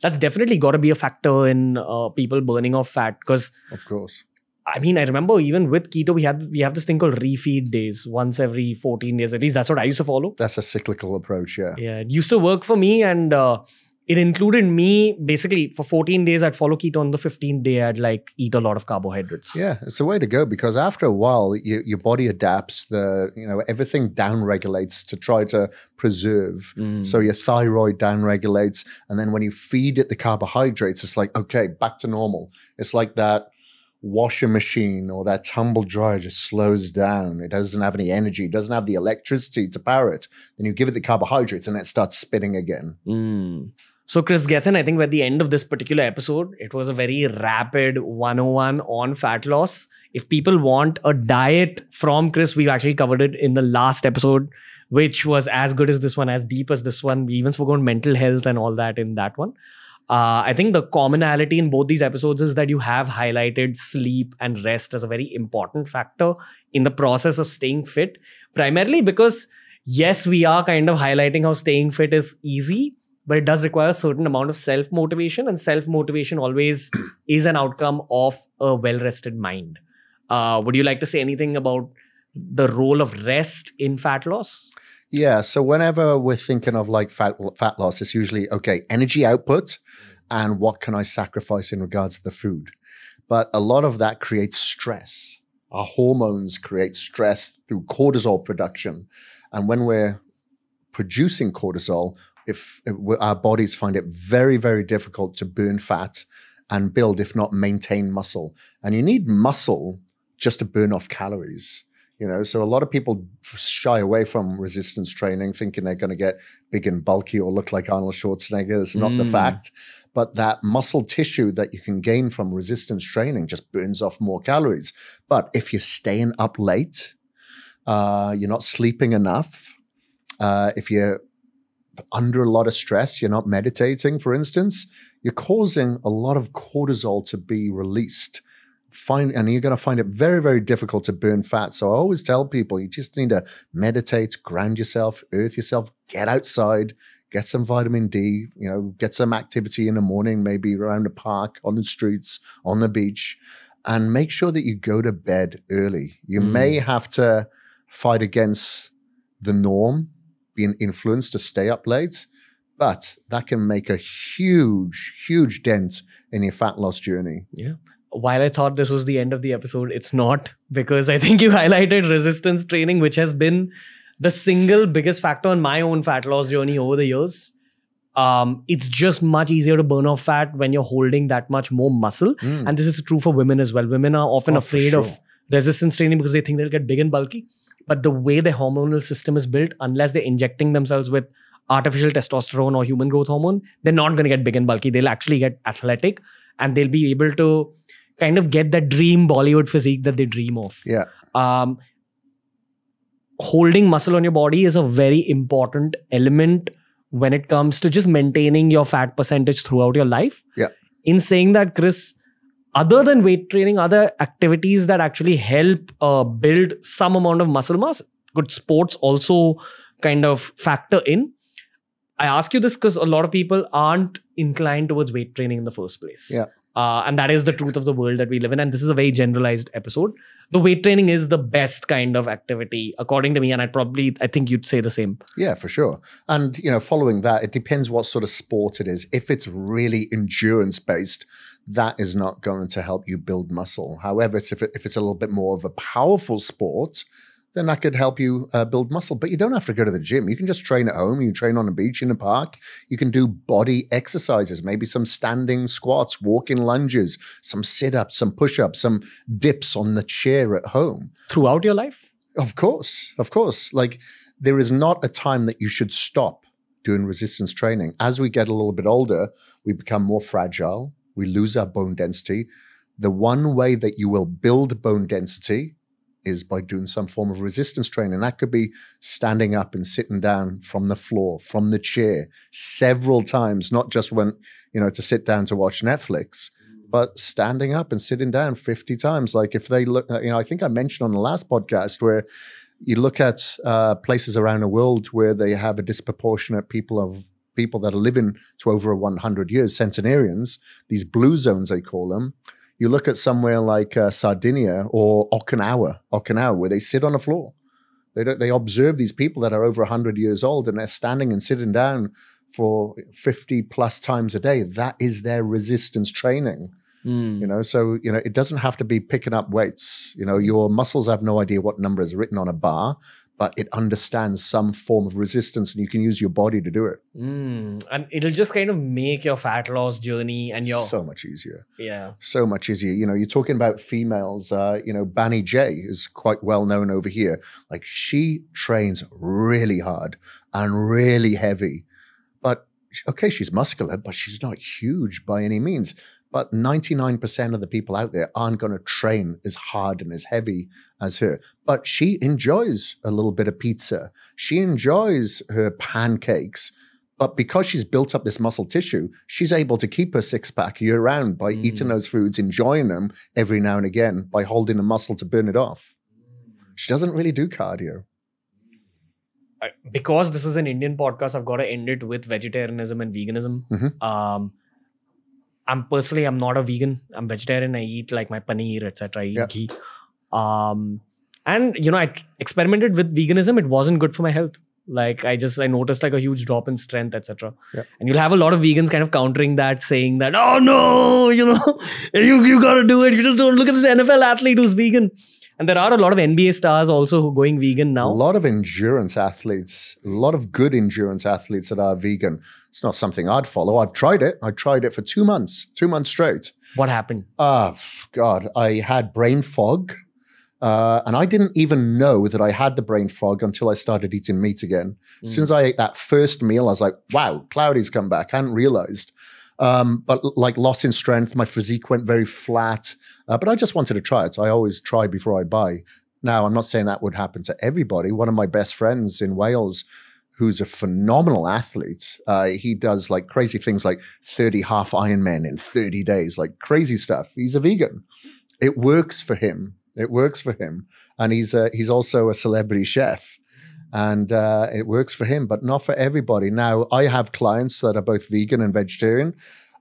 that's definitely got to be a factor in people burning off fat, because, of course, I remember even with keto, we have this thing called refeed days once every 14 days. At least that's what I used to follow. That's a cyclical approach, yeah. Yeah, it used to work for me, and it included me basically for 14 days. I'd follow keto. On the 15th day, I'd eat a lot of carbohydrates. Yeah, it's the way to go, because after a while, your body adapts. Everything down-regulates to try to preserve. So your thyroid down-regulates, and then when you feed it the carbohydrates, it's like, okay, back to normal. It's like that washing machine or that tumble dryer just slows down. It doesn't have any energy. It doesn't have the electricity to power it. Then you give it the carbohydrates and it starts spinning again. So Kris Gethin, I think at the end of this particular episode, it was a very rapid 101 on fat loss. If people want a diet from Kris, we've actually covered it in the last episode, which was as good as this one, as deep as this one. We even spoke on mental health and all that in that one. I think the commonality in both these episodes is that you have highlighted sleep and rest as a very important factor in the process of staying fit. Primarily because, yes, we are kind of highlighting how staying fit is easy, but it does require a certain amount of self-motivation, and self-motivation always is an outcome of a well-rested mind. Would you like to say anything about the role of rest in fat loss? Yeah, so whenever we're thinking of fat loss, it's usually, okay, energy output and what can I sacrifice in regards to the food. But a lot of that creates stress. Our hormones create stress through cortisol production. And when we're producing cortisol, our bodies find it very, very difficult to burn fat and build, if not maintain, muscle. And you need muscle just to burn off calories. So a lot of people shy away from resistance training, thinking they're going to get big and bulky or look like Arnold Schwarzenegger. It's not the fact. but that muscle tissue that you can gain from resistance training just burns off more calories. But if you're staying up late, you're not sleeping enough, if you're under a lot of stress, you're not meditating, for instance, you're causing a lot of cortisol to be released. And you're going to find it very, very difficult to burn fat. So I always tell people, you just need to meditate, ground yourself, earth yourself, get outside, get some vitamin D, get some activity in the morning, maybe around the park, on the streets, on the beach, and make sure that you go to bed early. You may have to fight against the norm, being influenced to stay up late, but that can make a huge, huge dent in your fat loss journey. Yeah. While I thought this was the end of the episode, it's not, because I think you highlighted resistance training, which has been the single biggest factor in my own fat loss journey over the years. It's just much easier to burn off fat when you're holding that much more muscle. And this is true for women as well. Women are often afraid of resistance training because they think they'll get big and bulky. But the way the hormonal system is built, unless they're injecting themselves with artificial testosterone or human growth hormone, they're not going to get big and bulky. They'll actually get athletic, and they'll be able to kind of get that dream Bollywood physique that they dream of. Yeah. Holding muscle on your body is a very important element when it comes to just maintaining your fat percentage throughout your life. Yeah. In saying that, Kris, other than weight training, other activities that actually help build some amount of muscle mass, could sports also kind of factor in? I ask you this because a lot of people aren't inclined towards weight training in the first place. Yeah. And that is the truth of the world that we live in. And this is a very generalized episode. The weight training is the best kind of activity, according to me. And I think you'd say the same. Yeah, for sure. And, following that, it depends what sort of sport it is. If it's really endurance-based, that is not going to help you build muscle. However, if it's a little bit more of a powerful sport, then that could help you build muscle. But you don't have to go to the gym. You can just train at home. You can train on the beach, in the park. You can do body exercises, maybe some standing squats, walking lunges, some sit-ups, some push-ups, some dips on the chair at home. Throughout your life? Of course. Of course. Like, there is not a time that you should stop doing resistance training. As we get a little bit older, we become more fragile. We lose our bone density. The one way that you will build bone density is by doing some form of resistance training. That could be standing up and sitting down from the floor, from the chair, several times, not just when, to sit down to watch Netflix, but standing up and sitting down 50 times. Like if they look, I think I mentioned on the last podcast where you look at places around the world where they have a disproportionate people that are living to over 100 years, centenarians, these blue zones, they call them. You look at somewhere like Sardinia or Okinawa, where they sit on the floor. They observe these people that are over 100 years old, and they're standing and sitting down for 50 plus times a day. That is their resistance training. So it doesn't have to be picking up weights. Your muscles have no idea what number is written on a bar, but it understands some form of resistance, and you can use your body to do it. And it'll just kind of make your fat loss journey and your... So much easier. Yeah. So much easier. You're talking about females, Bani J is quite well known over here. Like, she trains really hard and really heavy. But, okay, she's muscular, but she's not huge by any means. But 99% of the people out there aren't going to train as hard and as heavy as her. But she enjoys a little bit of pizza. She enjoys her pancakes. But because she's built up this muscle tissue, she's able to keep her six-pack year-round by eating those foods, enjoying them every now and again, by holding the muscle to burn it off. She doesn't really do cardio. Because this is an Indian podcast, I've got to end it with vegetarianism and veganism. I'm not a vegan. I'm vegetarian. I eat like my paneer, etc. I eat ghee. And I experimented with veganism. It wasn't good for my health. Like I noticed like a huge drop in strength, etc. And you'll have a lot of vegans kind of countering that, saying that, oh no, you gotta do it. You just don't look at this NFL athlete who's vegan. And there are a lot of NBA stars also who are going vegan now. A lot of endurance athletes, a lot of good endurance athletes that are vegan. It's not something I'd follow. I've tried it. I tried it for 2 months straight. What happened? God, I had brain fog. And I didn't even know that I had the brain fog until I started eating meat again. As soon as I ate that first meal, I was like, wow, Cloudy's come back. I hadn't realized. But like loss in strength, my physique went very flat. But I just wanted to try it. So I always try before I buy. Now, I'm not saying that would happen to everybody. One of my best friends in Wales, who's a phenomenal athlete, he does like crazy things like 30 half Ironmen in 30 days, like crazy stuff. He's a vegan. It works for him. It works for him. And he's also a celebrity chef. And it works for him, but not for everybody. Now, I have clients that are both vegan and vegetarian.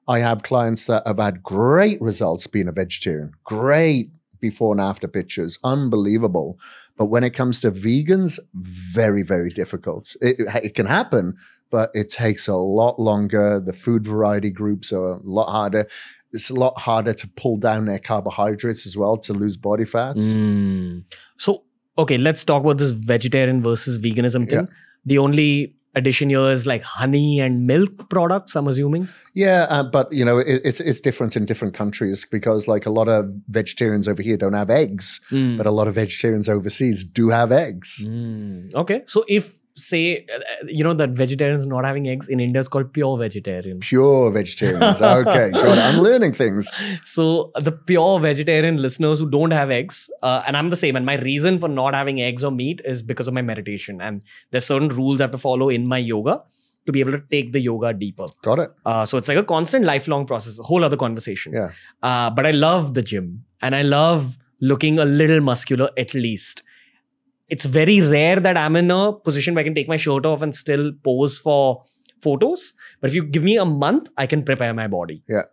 I have clients that have had great results being a vegetarian. Great before and after pictures. Unbelievable. But when it comes to vegans, very, very difficult. It can happen, but it takes a lot longer. The food variety groups are a lot harder. It's a lot harder to pull down their carbohydrates as well to lose body fats. So, okay, let's talk about this vegetarian versus veganism thing. Yeah. The only addition here is like honey and milk products, I'm assuming. Yeah, but you know, it's different in different countries because like a lot of vegetarians over here don't have eggs, but a lot of vegetarians overseas do have eggs. Okay, so if say, you know, that vegetarians not having eggs in India is called pure vegetarian. Pure vegetarians. Okay, got it. I'm learning things. So the pure vegetarian listeners who don't have eggs, and I'm the same, and my reason for not having eggs or meat is because of my meditation. And there's certain rules I have to follow in my yoga to be able to take the yoga deeper. Got it. So it's like a constant lifelong process, a whole other conversation. Yeah. But I love the gym and I love looking a little muscular at least. It's very rare that I'm in a position where I can take my shirt off and still pose for photos. But if you give me a month, I can prepare my body. Yeah.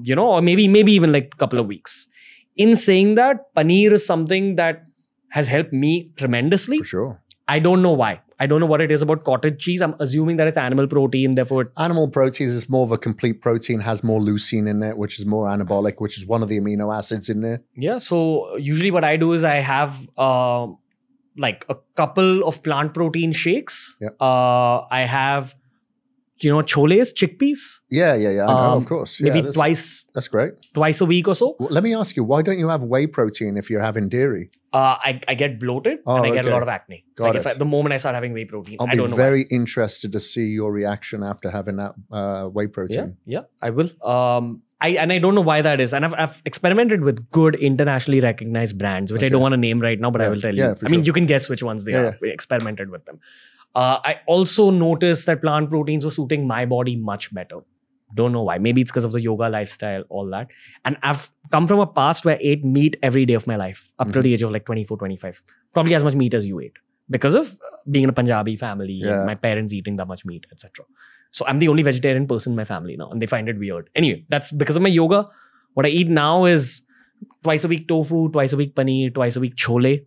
You know, or maybe even like a couple of weeks. In saying that, paneer is something that has helped me tremendously. For sure. I don't know why. I don't know what it is about cottage cheese. I'm assuming that it's animal protein, therefore... Animal protein is more of a complete protein, has more leucine in it, which is more anabolic, which is one of the amino acids in there. Yeah, so usually what I do is I have... like a couple of plant protein shakes. Yeah. I have, you know, choles, chickpeas. Yeah. I know, of course. Yeah, maybe twice. That's great. Twice a week or so. Well, let me ask you, why don't you have whey protein if you're having dairy? I get bloated and I get a lot of acne. Got like it. The moment I start having whey protein, I don't know. Very interested to see your reaction after having that whey protein. Yeah, I will. I don't know why that is. And I've experimented with good internationally recognized brands, which I don't want to name right now, but I will tell you. I mean, you can guess which ones they are. We experimented with them. I also noticed that plant proteins were suiting my body much better. Don't know why. Maybe it's because of the yoga lifestyle, all that. And I've come from a past where I ate meat every day of my life, up till the age of like 24, 25. Probably as much meat as you ate. Because of being in a Punjabi family, and my parents eating that much meat, etc. So I'm the only vegetarian person in my family now, and they find it weird. Anyway, that's because of my yoga. What I eat now is twice a week tofu, twice a week paneer, twice a week chole.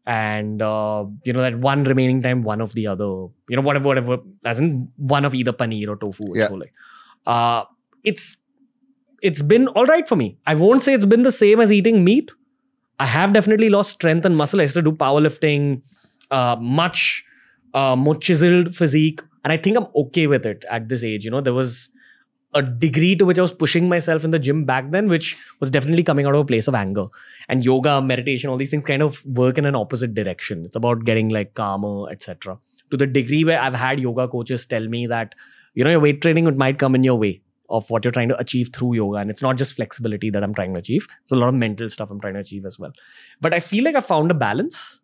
And, you know, that one remaining time, one of the other, you know, whatever, as in one of either paneer or tofu or chole. It's been all right for me. I won't say it's been the same as eating meat. I have definitely lost strength and muscle. I used to do powerlifting, much more chiseled physique. And I think I'm okay with it at this age. You know, there was a degree to which I was pushing myself in the gym back then, which was definitely coming out of a place of anger. And yoga, meditation, all these things kind of work in an opposite direction. It's about getting like calmer, etc. To the degree where I've had yoga coaches tell me that, you know, your weight training, it might come in your way of what you're trying to achieve through yoga. And it's not just flexibility that I'm trying to achieve. There's a lot of mental stuff I'm trying to achieve as well. But I feel like I found a balance.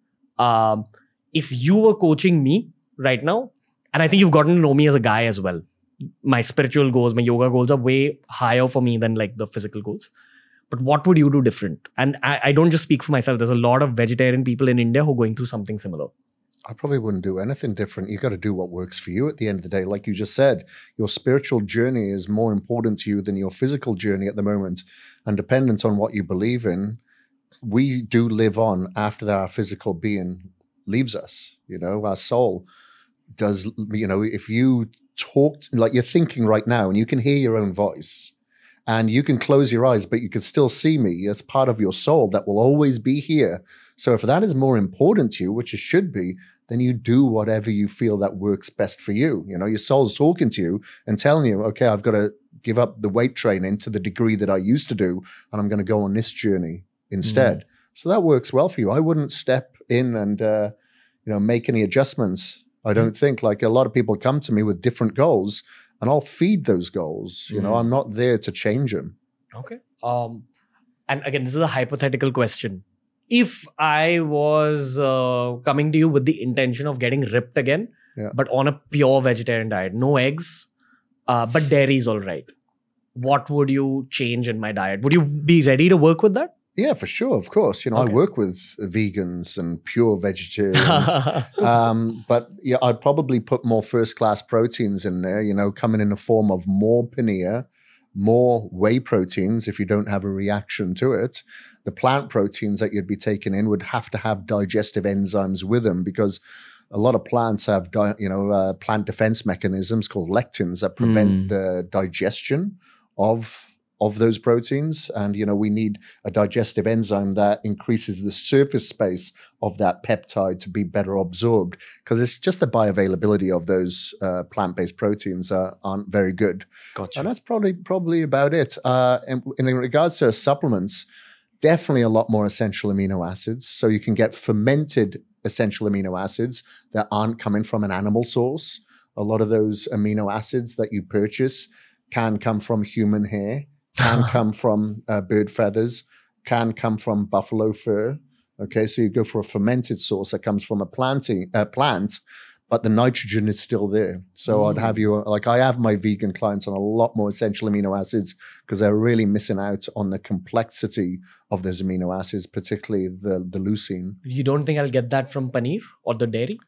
If you were coaching me right now, and I think you've gotten to know me as a guy as well. My spiritual goals, my yoga goals are way higher for me than like the physical goals. But what would you do different? And I don't just speak for myself. There's a lot of vegetarian people in India who are going through something similar. I probably wouldn't do anything different. You got to do what works for you at the end of the day. Like you just said, your spiritual journey is more important to you than your physical journey at the moment. And dependent on what you believe in, we do live on after our physical being leaves us. You know, our soul does, you know, if you talk like you're thinking right now and you can hear your own voice and you can close your eyes, but you can still see me as part of your soul that will always be here. So if that is more important to you, which it should be, then you do whatever you feel that works best for you. You know, your soul's talking to you and telling you, okay, I've got to give up the weight training to the degree that I used to do, and I'm going to go on this journey instead. So that works well for you. I wouldn't step in and, you know, make any adjustments. I don't think. Like a lot of people come to me with different goals and I'll feed those goals. You know, I'm not there to change them. Okay. And again, this is a hypothetical question. If I was coming to you with the intention of getting ripped again, but on a pure vegetarian diet, no eggs, but dairy is all right, what would you change in my diet? Would you be ready to work with that? Yeah, for sure. Of course. You know, I work with vegans and pure vegetarians. But yeah, I'd probably put more first-class proteins in there, you know, coming in the form of more paneer, more whey proteins if you don't have a reaction to it. The plant proteins that you'd be taking in would have to have digestive enzymes with them, because a lot of plants have, plant defense mechanisms called lectins that prevent the digestion of those proteins. And, you know, we need a digestive enzyme that increases the surface space of that peptide to be better absorbed, because it's just the bioavailability of those plant-based proteins aren't very good. Gotcha. And that's probably about it. And in regards to supplements, definitely a lot more essential amino acids. So you can get fermented essential amino acids that aren't coming from an animal source. A lot of those amino acids that you purchase can come from human hair, can come from bird feathers, can come from buffalo fur. Okay, so you go for a fermented source that comes from a plant, but the nitrogen is still there. So I'd have you, like I have my vegan clients on a lot more essential amino acids, because they're really missing out on the complexity of those amino acids, particularly the leucine. You don't think I'll get that from paneer or the dairy?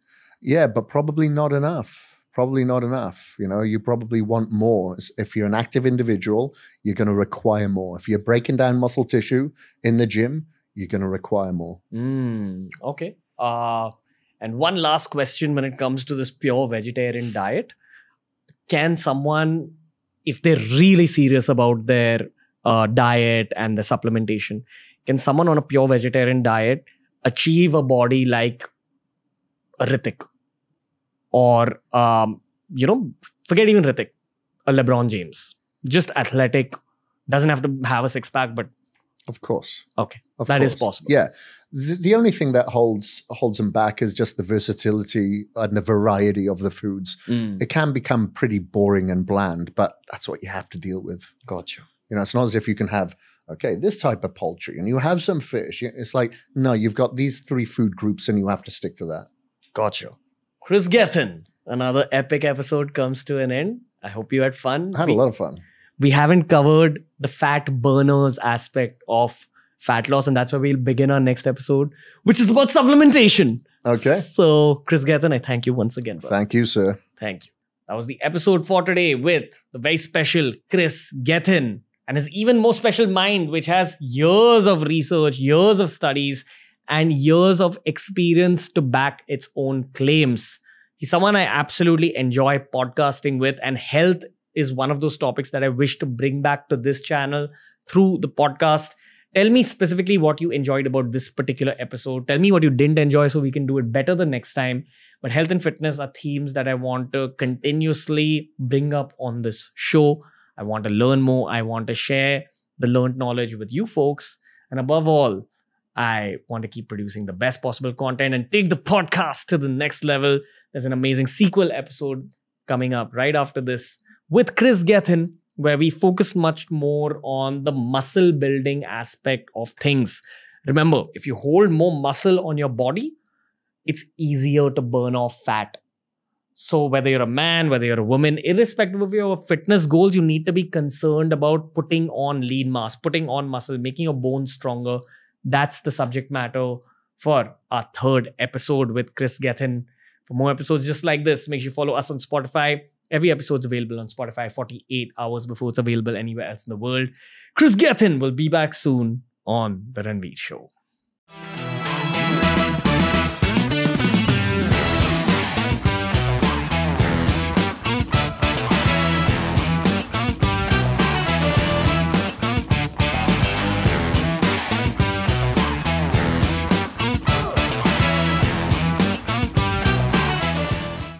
Yeah, but probably not enough. Probably not enough. You know, you probably want more. If you're an active individual, you're going to require more. If you're breaking down muscle tissue in the gym, you're going to require more. Okay. And one last question when it comes to this pure vegetarian diet. Can someone, if they're really serious about their diet and the supplementation, can someone on a pure vegetarian diet achieve a body like a Hrithik? Or, forget even Hrithik, a LeBron James. Just athletic, doesn't have to have a six-pack, but... Of course. Okay, that is possible. Yeah. The only thing that holds them back is just the versatility and the variety of the foods. It can become pretty boring and bland, but that's what you have to deal with. Gotcha. You know, it's not as if you can have, this type of poultry and you have some fish. It's like, no, you've got these 3 food groups and you have to stick to that. Gotcha. Kris Gethin, another epic episode comes to an end. I hope you had fun. I had a lot of fun. We haven't covered the fat burners aspect of fat loss, and that's where we'll begin our next episode, which is about supplementation. Okay. So, Kris Gethin, I thank you once again. Brother. Thank you, sir. Thank you. That was the episode for today with the very special Kris Gethin and his even more special mind, which has years of research, years of studies, and years of experience to back its own claims. He's someone I absolutely enjoy podcasting with, and health is one of those topics that I wish to bring back to this channel through the podcast. Tell me specifically what you enjoyed about this particular episode. Tell me what you didn't enjoy so we can do it better the next time. But health and fitness are themes that I want to continuously bring up on this show. I want to learn more. I want to share the learned knowledge with you folks. And above all, I want to keep producing the best possible content and take the podcast to the next level. There's an amazing sequel episode coming up right after this with Kris Gethin, where we focus much more on the muscle building aspect of things. Remember, if you hold more muscle on your body, it's easier to burn off fat. So whether you're a man, whether you're a woman, irrespective of your fitness goals, you need to be concerned about putting on lean mass, putting on muscle, making your bones stronger. That's the subject matter for our 3rd episode with Kris Gethin. For more episodes just like this, make sure you follow us on Spotify. Every episode's available on Spotify 48 hours before it's available anywhere else in the world. Kris Gethin will be back soon on The Ranveer Show.